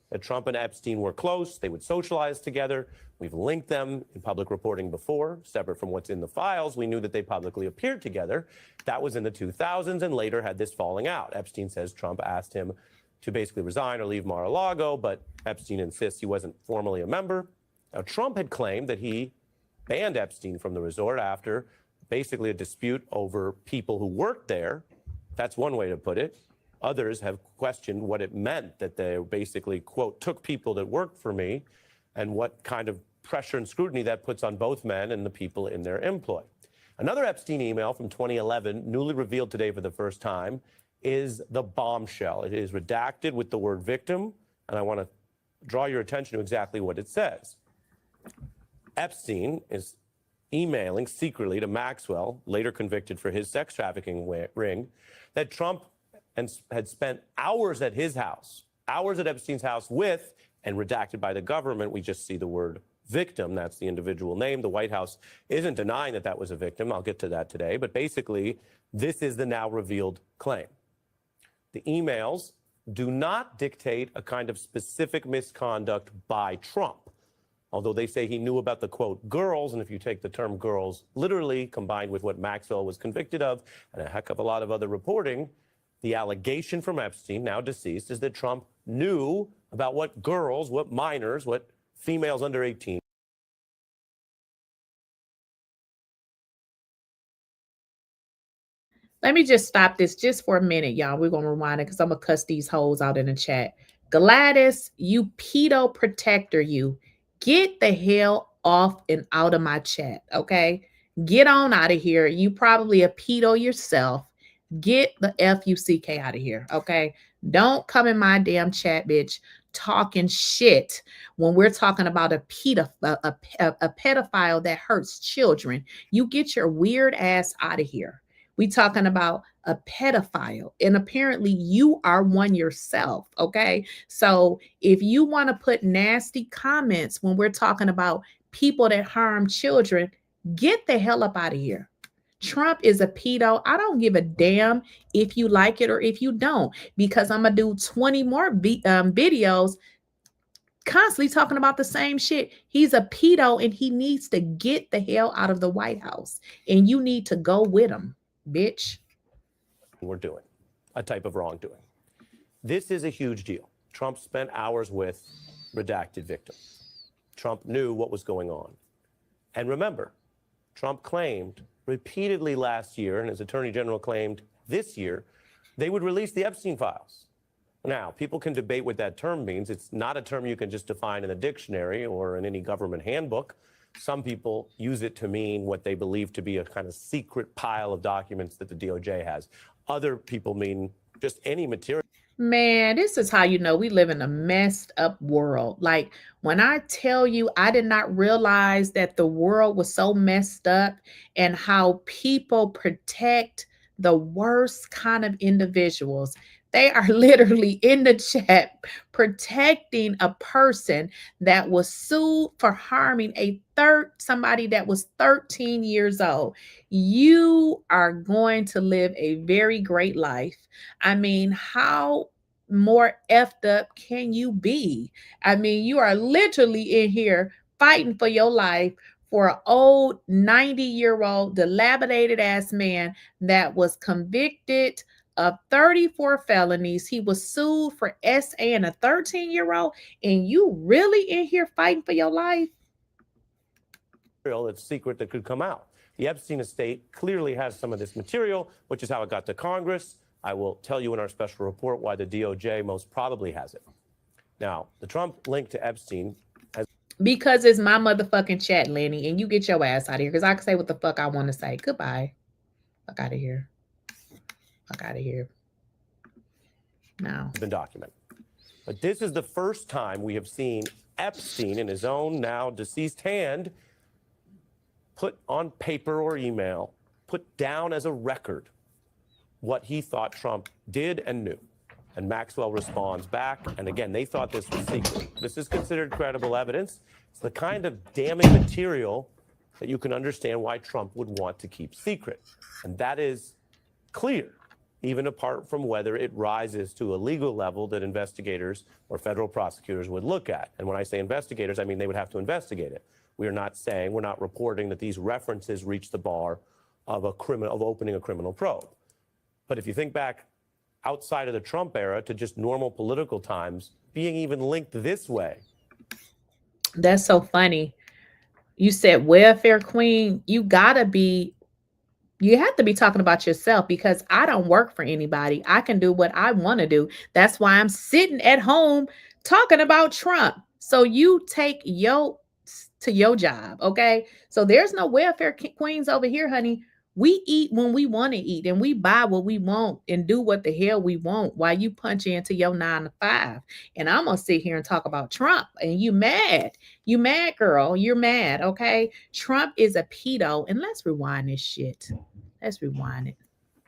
that Trump and Epstein were close, they would socialize together. We've linked them in public reporting before, separate from what's in the files. We knew that they publicly appeared together. That was in the 2000s and later had this falling out. Epstein says Trump asked him to basically resign or leave Mar-a-Lago, but Epstein insists he wasn't formally a member. Now, Trump had claimed that he banned Epstein from the resort after basically a dispute over people who worked there. That's one way to put it. Others have questioned what it meant that they basically, quote, took people that worked for me and what kind of pressure and scrutiny that puts on both men and the people in their employ. Another Epstein email from 2011, newly revealed today for the first time, is the bombshell. It is redacted with the word victim, and I want to draw your attention to exactly what it says. Epstein is emailing secretly to Maxwell, later convicted for his sex trafficking ring, that Trump had spent hours at his house, hours at Epstein's house with, and redacted by the government, we just see the word victim. That's the individual name. The White House isn't denying that that was a victim. I'll get to that today. But basically, this is the now revealed claim. The emails do not dictate a kind of specific misconduct by Trump. Although they say he knew about the, quote, girls, and if you take the term girls literally, combined with what Maxwell was convicted of, and a heck of a lot of other reporting, the allegation from Epstein, now deceased, is that Trump knew about what girls, what minors, what females under 18. Let me just stop this just for a minute, y'all. We're going to rewind it because I'm going to cuss these hoes out in the chat. Gladys, you pedo protector, you. Get the hell off and out of my chat, okay? Get on out of here. You probably a pedo yourself. Get the F-U-C-K out of here, okay? Don't come in my damn chat, bitch, talking shit when we're talking about a pedophile that hurts children. You get your weird ass out of here. We talking about a pedophile, and apparently you are one yourself, okay? So if you want to put nasty comments when we're talking about people that harm children, get the hell up out of here. Trump is a pedo. I don't give a damn if you like it or if you don't, because I'm going to do 20 more videos constantly talking about the same shit. He's a pedo and he needs to get the hell out of the White House, and you need to go with him. Bitch. We're doing a type of wrongdoing. This is a huge deal. Trump spent hours with redacted victims. Trump knew what was going on. And remember, Trump claimed repeatedly last year, and his attorney general claimed this year, they would release the Epstein files. Now, people can debate what that term means. It's not a term you can just define in a dictionary or in any government handbook. Some people use it to mean what they believe to be a kind of secret pile of documents that the DOJ has. Other people mean just any material. Man, this is how you know we live in a messed up world. Like, when I tell you, I did not realize that the world was so messed up and how people protect the worst kind of individuals. They are literally in the chat protecting a person that was sued for harming somebody that was 13 years old. You are going to live a very great life. I mean, how more effed up can you be? I mean, you are literally in here fighting for your life for an old 90-year-old dilapidated ass man that was convicted of 34 felonies. He was sued for SA and a 13-year-old, and you really in here fighting for your life? It's secret that could come out. The Epstein estate clearly has some of this material, which is how it got to Congress. I will tell you in our special report why the DOJ most probably has it. Now, the Trump link to Epstein has... Because it's my motherfucking chat, Lenny, and you get your ass out of here, because I can say what the fuck I want to say. Goodbye. Fuck out of here. Fuck out of here. Now. Been documented. But this is the first time we have seen Epstein in his own now deceased hand put on paper or email, put down as a record what he thought Trump did and knew. And Maxwell responds back. And again, they thought this was secret. This is considered credible evidence. It's the kind of damning material that you can understand why Trump would want to keep secret. And that is clear, even apart from whether it rises to a legal level that investigators or federal prosecutors would look at. And when I say investigators, I mean they would have to investigate it. We are not saying, we're not reporting that these references reach the bar of opening a criminal probe. But if you think back outside of the Trump era to just normal political times, being even linked this way. That's so funny. You said welfare queen. You have to be talking about yourself, because I don't work for anybody. I can do what I want to do. That's why I'm sitting at home talking about Trump. So you take your job, okay? So there's no welfare queens over here, honey. We eat when we want to eat, and we buy what we want and do what the hell we want while you punch into your 9 to 5. And I'm going to sit here and talk about Trump, and you mad. You mad, girl. You're mad, okay? Trump is a pedo, and let's rewind this shit. Let's rewind it.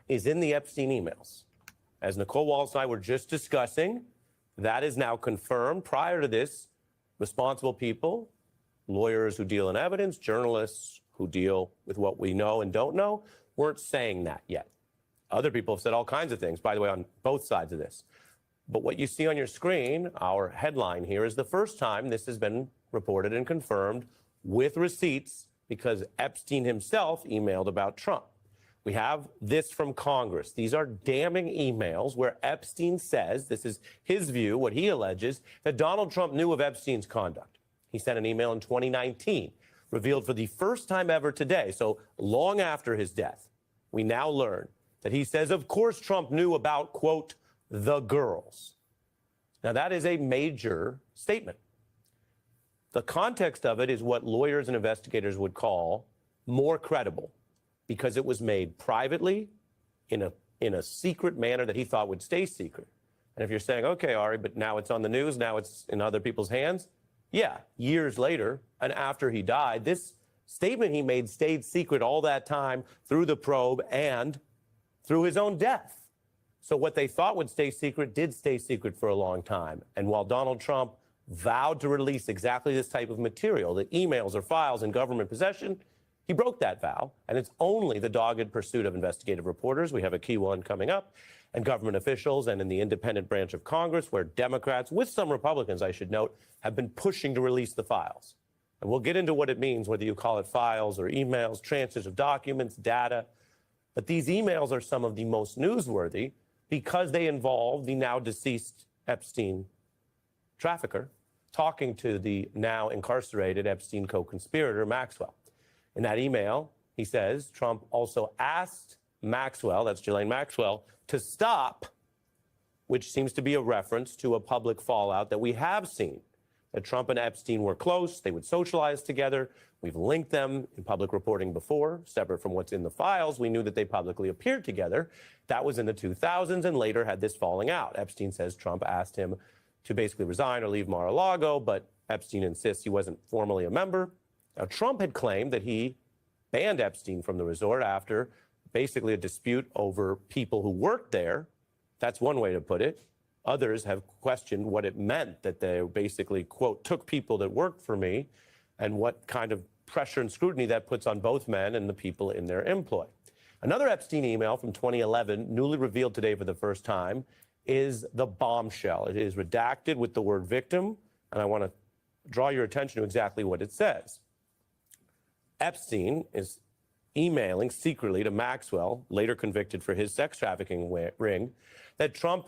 Is in the Epstein emails. As Nicole Walls and I were just discussing, that is now confirmed. Prior to this, responsible people, lawyers who deal in evidence, journalists who deal with what we know and don't know, weren't saying that yet. Other people have said all kinds of things, by the way, on both sides of this. But what you see on your screen, our headline here, is the first time this has been reported and confirmed with receipts, because Epstein himself emailed about Trump. We have this from Congress. These are damning emails where Epstein says, this is his view, what he alleges, that Donald Trump knew of Epstein's conduct. He sent an email in 2019, revealed for the first time ever today, so long after his death. We now learn that he says, of course, Trump knew about, quote, the girls. Now, that is a major statement. The context of it is what lawyers and investigators would call more credible, because it was made privately in a secret manner that he thought would stay secret. And if you're saying, okay, Ari, but now it's on the news, now it's in other people's hands. Yeah, years later, and after he died, this statement he made stayed secret all that time through the probe and through his own death. So what they thought would stay secret did stay secret for a long time. And while Donald Trump vowed to release exactly this type of material, the emails or files in government possession, he broke that vow. And it's only the dogged pursuit of investigative reporters. We have a key one coming up, and government officials, and in the independent branch of Congress, where Democrats, with some Republicans, I should note, have been pushing to release the files. And we'll get into what it means, whether you call it files or emails, transfers of documents, data. But these emails are some of the most newsworthy because they involve the now deceased Epstein trafficker talking to the now incarcerated Epstein co-conspirator, Maxwell. In that email, he says Trump also asked Maxwell, that's Ghislaine Maxwell, to stop, which seems to be a reference to a public fallout that we have seen, that Trump and Epstein were close, they would socialize together. We've linked them in public reporting before, separate from what's in the files. We knew that they publicly appeared together. That was in the 2000s and later had this falling out. Epstein says Trump asked him to basically resign or leave Mar-a-Lago, but Epstein insists he wasn't formally a member. Now, Trump had claimed that he banned Epstein from the resort after basically a dispute over people who worked there. That's one way to put it. Others have questioned what it meant that they basically, quote, took people that worked for me and what kind of pressure and scrutiny that puts on both men and the people in their employ. Another Epstein email from 2011, newly revealed today for the first time, is the bombshell. It is redacted with the word victim, and I want to draw your attention to exactly what it says. Epstein is emailing secretly to Maxwell, later convicted for his sex trafficking ring, that Trump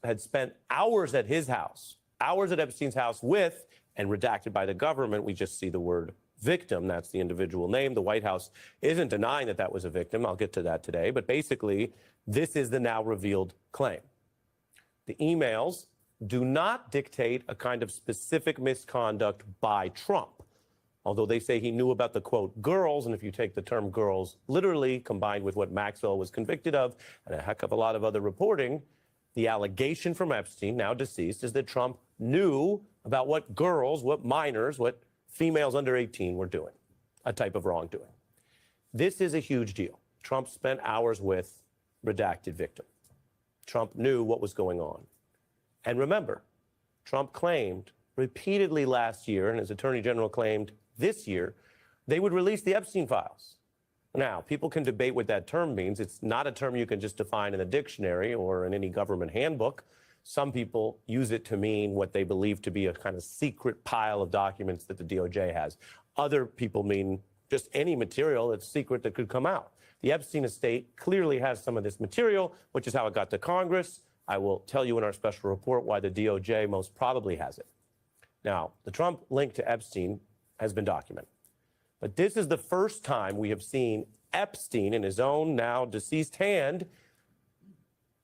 had spent hours at his house, hours at Epstein's house with, and redacted by the government, we just see the word victim. That's the individual name. The White House isn't denying that that was a victim. I'll get to that today. But basically, this is the now revealed claim. The emails do not dictate a kind of specific misconduct by Trump. Although they say he knew about the, quote, girls, and if you take the term girls literally, combined with what Maxwell was convicted of, and a heck of a lot of other reporting, the allegation from Epstein, now deceased, is that Trump knew about what girls, what minors, what females under 18 were doing, a type of wrongdoing. This is a huge deal. Trump spent hours with redacted victim. Trump knew what was going on. And remember, Trump claimed repeatedly last year, and his attorney general claimed this year, they would release the Epstein files. Now, people can debate what that term means. It's not a term you can just define in a dictionary or in any government handbook. Some people use it to mean what they believe to be a kind of secret pile of documents that the DOJ has. Other people mean just any material that's secret that could come out. The Epstein estate clearly has some of this material, which is how it got to Congress. I will tell you in our special report why the DOJ most probably has it. Now, the Trump link to Epstein has been documented. But this is the first time we have seen Epstein, in his own now deceased hand,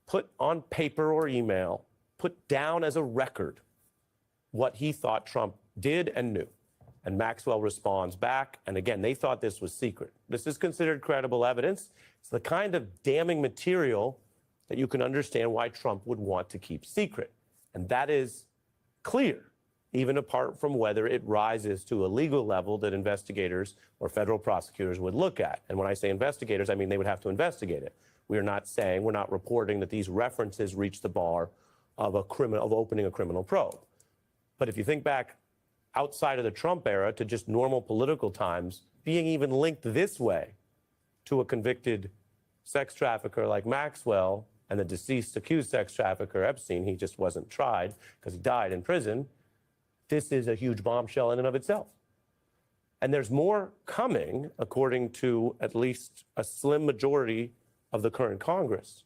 put on paper or email, put down as a record what he thought Trump did and knew. And Maxwell responds back. And again, they thought this was secret. This is considered credible evidence. It's the kind of damning material that you can understand why Trump would want to keep secret. And that is clear, even apart from whether it rises to a legal level that investigators or federal prosecutors would look at. And when I say investigators, I mean they would have to investigate it. We are not saying, we're not reporting that these references reach the bar of opening a criminal probe. But if you think back outside of the Trump era to just normal political times, being even linked this way to a convicted sex trafficker like Maxwell and the deceased accused sex trafficker Epstein, he just wasn't tried because he died in prison. This is a huge bombshell in and of itself. And there's more coming, according to at least a slim majority of the current Congress.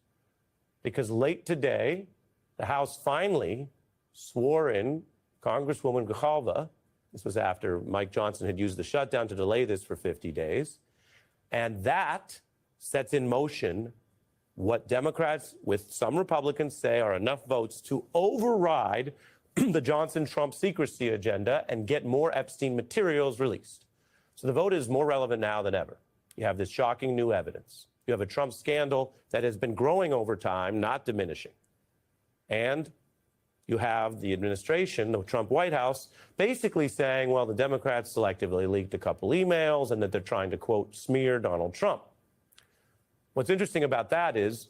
Because late today, the House finally swore in Congresswoman 𝐬𝐫𝐫𝐞𝐿 This was after Mike Johnson had used the shutdown to delay this for 50 days. And that sets in motion what Democrats with some Republicans say are enough votes to override the Johnson-Trump secrecy agenda and get more Epstein materials released. So the vote is more relevant now than ever. You have this shocking new evidence. You have a Trump scandal that has been growing over time, not diminishing. And you have the administration, the Trump White House, basically saying, well, the Democrats selectively leaked a couple emails and that they're trying to, quote, smear Donald Trump. What's interesting about that is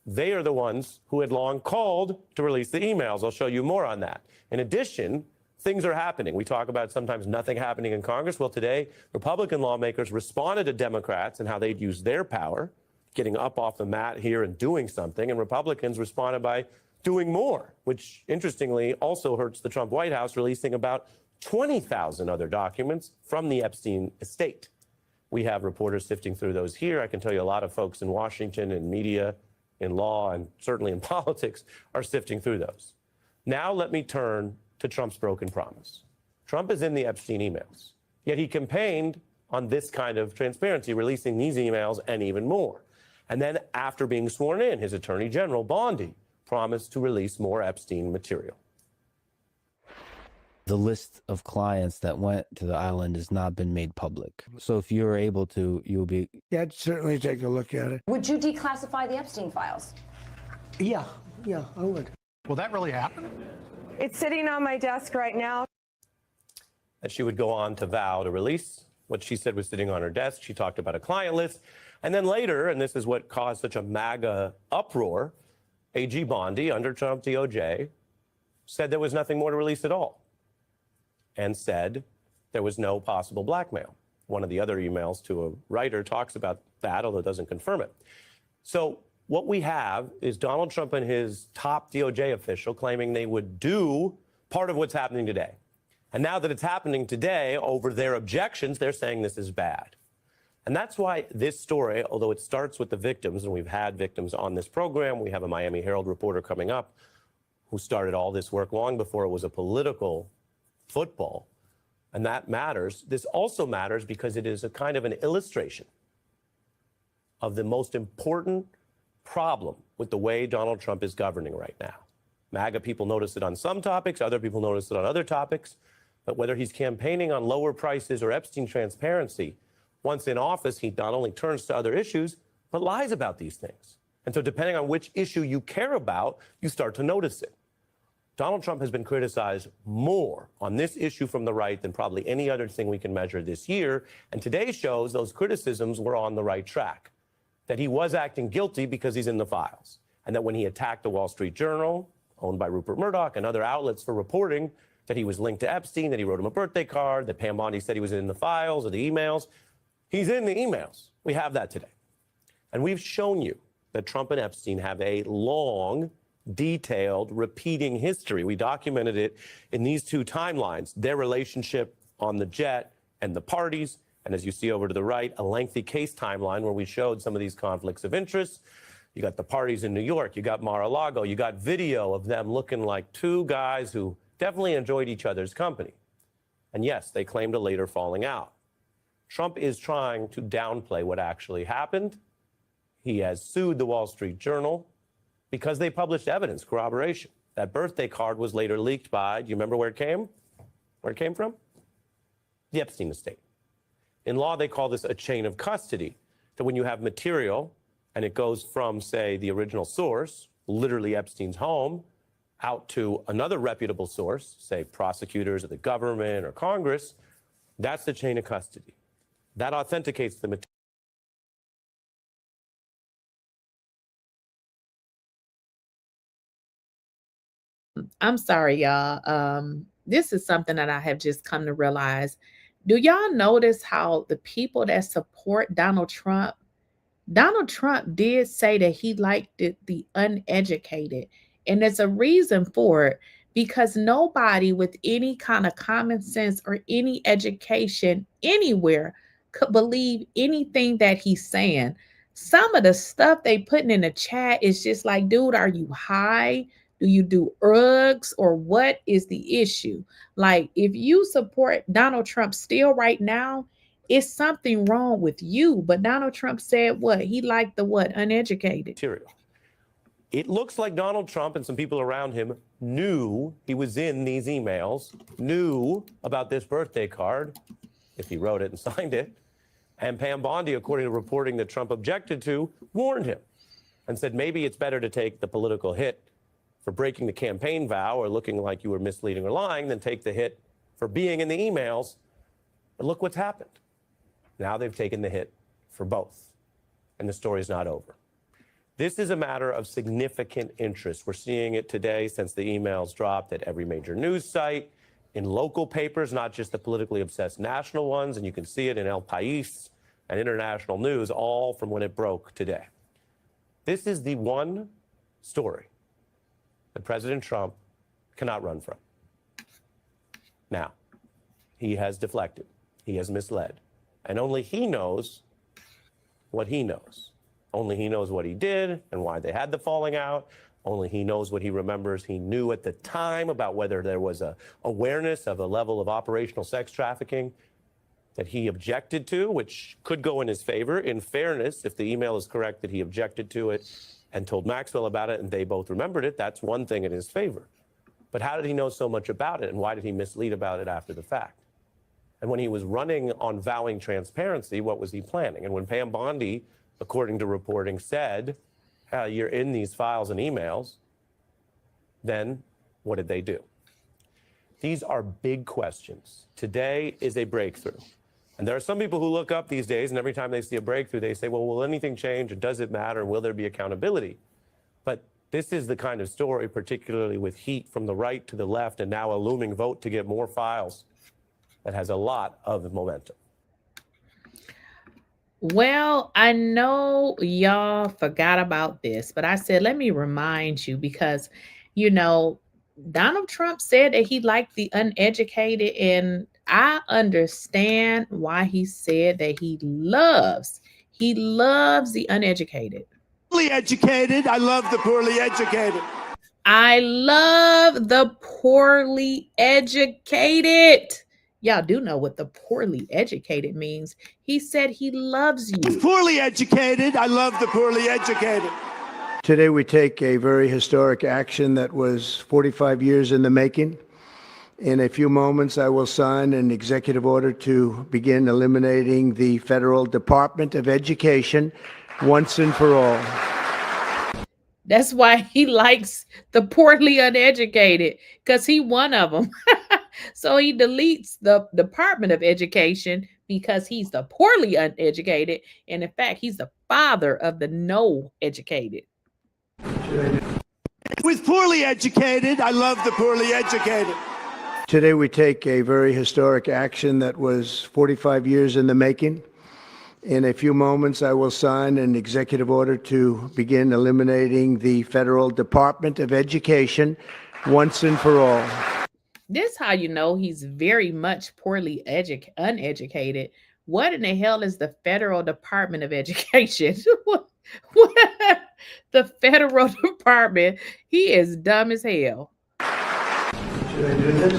they are the ones who had long called to release the emails. I'll show you more on that. In addition, things are happening. We talk about sometimes nothing happening in Congress. Well, today, Republican lawmakers responded to Democrats and how they'd use their power, getting up off the mat here and doing something, and Republicans responded by doing more, which interestingly also hurts the Trump White House, releasing about 20,000 other documents from the Epstein estate. We have reporters sifting through those here. I can tell you a lot of folks in Washington, in media, in law, and certainly in politics are sifting through those. Now let me turn to Trump's broken promise. Trump is in the Epstein emails, yet he campaigned on this kind of transparency, releasing these emails and even more. And then after being sworn in, his Attorney General, Bondi, promised to release more Epstein material. The list of clients that went to the island has not been made public. So if you're able to, you'll be... Yeah, I'd certainly take a look at it. Would you declassify the Epstein files? Yeah, I would. Will that really happen? It's sitting on my desk right now. That she would go on to vow to release what she said was sitting on her desk. She talked about a client list. And then later, and this is what caused such a MAGA uproar, AG Bondi, under Trump DOJ, said there was nothing more to release at all and said there was no possible blackmail. One of the other emails to a writer talks about that, although it doesn't confirm it. So what we have is Donald Trump and his top DOJ official claiming they would do part of what's happening today. And now that it's happening today, over their objections, they're saying this is bad. And that's why this story, although it starts with the victims, and we've had victims on this program, we have a Miami Herald reporter coming up who started all this work long before it was a political football, and that matters. This also matters because it is a kind of an illustration of the most important problem with the way Donald Trump is governing right now. MAGA people notice it on some topics, other people notice it on other topics, but whether he's campaigning on lower prices or Epstein transparency, once in office, he not only turns to other issues, but lies about these things. And so depending on which issue you care about, you start to notice it. Donald Trump has been criticized more on this issue from the right than probably any other thing we can measure this year. And today shows those criticisms were on the right track, that he was acting guilty because he's in the files, and that when he attacked the Wall Street Journal, owned by Rupert Murdoch, and other outlets for reporting that he was linked to Epstein, that he wrote him a birthday card, that Pam Bondi said he was in the files or the emails, he's in the emails. We have that today. And we've shown you that Trump and Epstein have a long, detailed, repeating history. We documented it in these two timelines, their relationship on the jet and the parties. And as you see over to the right, a lengthy case timeline where we showed some of these conflicts of interest. You got the parties in New York, you got Mar-a-Lago, you got video of them looking like two guys who definitely enjoyed each other's company. And yes, they claimed a later falling out. Trump is trying to downplay what actually happened. He has sued the Wall Street Journal because they published evidence, corroboration. That birthday card was later leaked by, do you remember where it came? Where it came from? The Epstein estate. In law, they call this a chain of custody. So when you have material and it goes from, say, the original source, literally Epstein's home, out to another reputable source, say prosecutors or the government or Congress, that's the chain of custody. That authenticates the material. I'm sorry, y'all. This is something that I have just come to realize. Do y'all notice how the people that support Donald Trump did say that he liked the uneducated. And there's a reason for it, because nobody with any kind of common sense or any education anywhere could believe anything that he's saying. Some of the stuff they putting in the chat is just like, dude, are you high? Do you do drugs, or what is the issue? Like, if you support Donald Trump still right now, it's something wrong with you. But Donald Trump said what? He liked the what? Uneducated. Material. It looks like Donald Trump and some people around him knew he was in these emails, knew about this birthday card, if he wrote it and signed it. And Pam Bondi, according to reporting that Trump objected to, warned him and said maybe it's better to take the political hit for breaking the campaign vow or looking like you were misleading or lying than take the hit for being in the emails. And look what's happened. Now they've taken the hit for both. And the story's not over. This is a matter of significant interest. We're seeing it today since the emails dropped at every major news site, in local papers, not just the politically obsessed national ones, and you can see it in El País and international news, all from when it broke today. This is the one story that President Trump cannot run from. Now, he has deflected, he has misled, and only he knows what he knows. Only he knows what he did and why they had the falling out. Only he knows what he remembers he knew at the time about whether there was a awareness of a level of operational sex trafficking that he objected to, which could go in his favor. In fairness, if the email is correct that he objected to it and told Maxwell about it and they both remembered it, that's one thing in his favor. But how did he know so much about it, and why did he mislead about it after the fact? And when he was running on vowing transparency, what was he planning? And when Pam Bondi, according to reporting, said, you're in these files and emails, then what did they do? These are big questions. Today is a breakthrough. And there are some people who look up these days, and every time they see a breakthrough, they say, well, will anything change? And does it matter? Will there be accountability? But this is the kind of story, particularly with heat from the right to the left, and now a looming vote to get more files, that has a lot of momentum. Well, I know y'all forgot about this, but I said, let me remind you, because, you know, Donald Trump said that he liked the uneducated, and I understand why he said that he loves the uneducated. Poorly educated. I love the poorly educated. I love the poorly educated. Y'all do know what the poorly educated means. He said he loves you. Poorly educated. I love the poorly educated. Today we take a very historic action that was 45 years in the making. In a few moments, I will sign an executive order to begin eliminating the Federal Department of Education once and for all. That's why he likes the poorly uneducated, because he one of them. So he deletes the Department of Education because he's the poorly uneducated. And in fact, he's the father of the no educated. With poorly educated, I love the poorly educated. Today we take a very historic action that was 45 years in the making. In a few moments, I will sign an executive order to begin eliminating the Federal Department of Education once and for all. This is how you know he's very much poorly uneducated. What in the hell is the Federal Department of Education? The Federal Department. He is dumb as hell. Should I do this?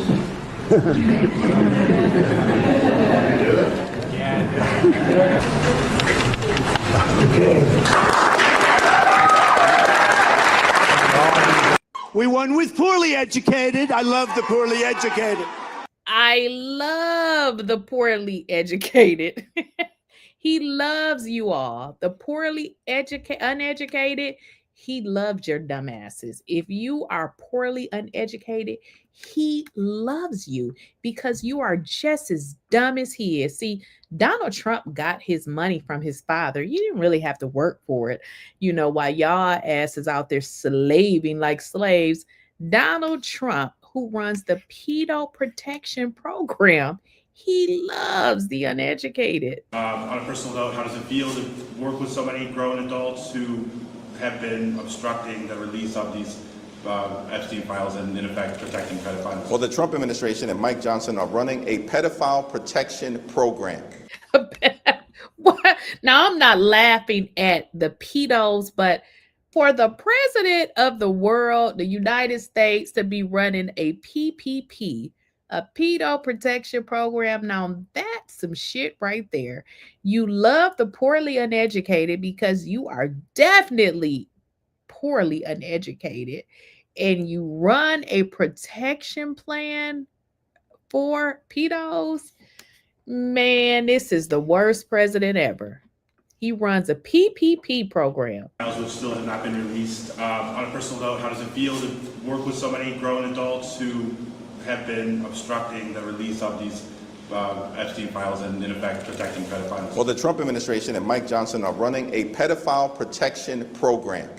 We won with poorly educated. I love the poorly educated. I love the poorly educated. He loves you all. The poorly uneducated, he loves your dumbasses. If you are poorly uneducated, he loves you because you are just as dumb as he is. See, Donald Trump got his money from his father. You didn't really have to work for it. You know, while y'all asses out there slaving like slaves, Donald Trump, who runs the Pedo protection program, he loves the uneducated. On a personal note, how does it feel to work with so many grown adults who have been obstructing the release of these Epstein files and, in effect, protecting pedophiles? Well, the Trump administration and Mike Johnson are running a pedophile protection program. What? Now, I'm not laughing at the pedos, but For the president of the world, the United States, to be running a PPP, a pedo protection program, now that's some shit right there. You love the poorly uneducated because you are definitely poorly uneducated, and you run a protection plan for pedos. Man, this is the worst president ever. He runs a PPP program. Which still have not been released. On a personal note, how does it feel to work with so many grown adults who have been obstructing the release of these Epstein files and, in effect, protecting pedophiles? Well, the Trump administration and Mike Johnson are running a pedophile protection program.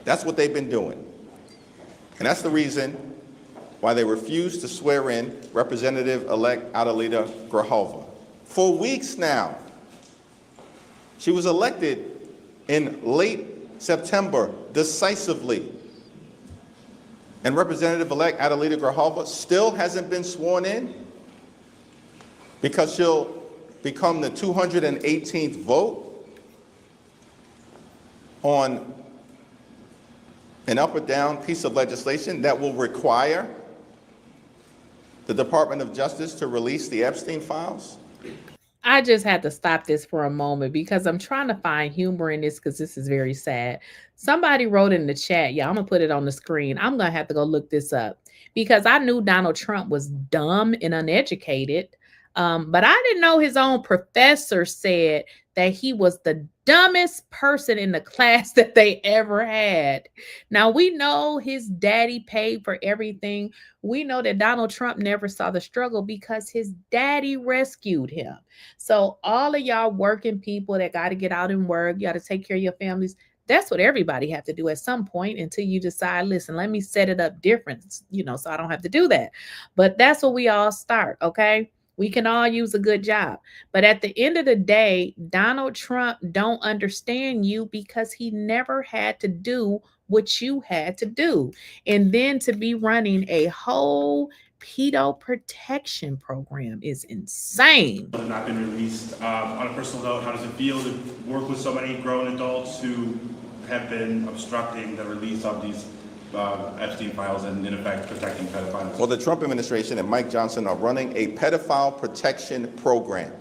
That's what they've been doing. And that's the reason why they refused to swear in Representative-elect 𝐼𝐸Leader for weeks now. She was elected in late September decisively. And Representative-elect 𝐼𝐸Leader still hasn't been sworn in because she'll become the 218th vote on an up or down piece of legislation that will require the Department of Justice to release the Epstein files. I just had to stop this for a moment because I'm trying to find humor in this because this is very sad. Somebody wrote in the chat, yeah, I'm going to put it on the screen. I'm going to have to go look this up because I knew Donald Trump was dumb and uneducated, but I didn't know his own professor said that he was the dumbest person in the class that they ever had. Now, we know his daddy paid for everything. We know that Donald Trump never saw the struggle because his daddy rescued him. So all of y'all working people that got to get out and work, you got to take care of your families. That's what everybody have to do at some point until you decide, listen, let me set it up different, so I don't have to do that. But that's where we all start, okay? We can all use a good job. But at the end of the day, Donald Trump don't understand you because he never had to do what you had to do. And then to be running a whole pedo protection program is insane. Have not been released. On a personal note, how does it feel to work with so many grown adults who have been obstructing the release of these Epstein files and, in effect, protecting pedophiles? Well, the Trump administration and Mike Johnson are running a pedophile protection program.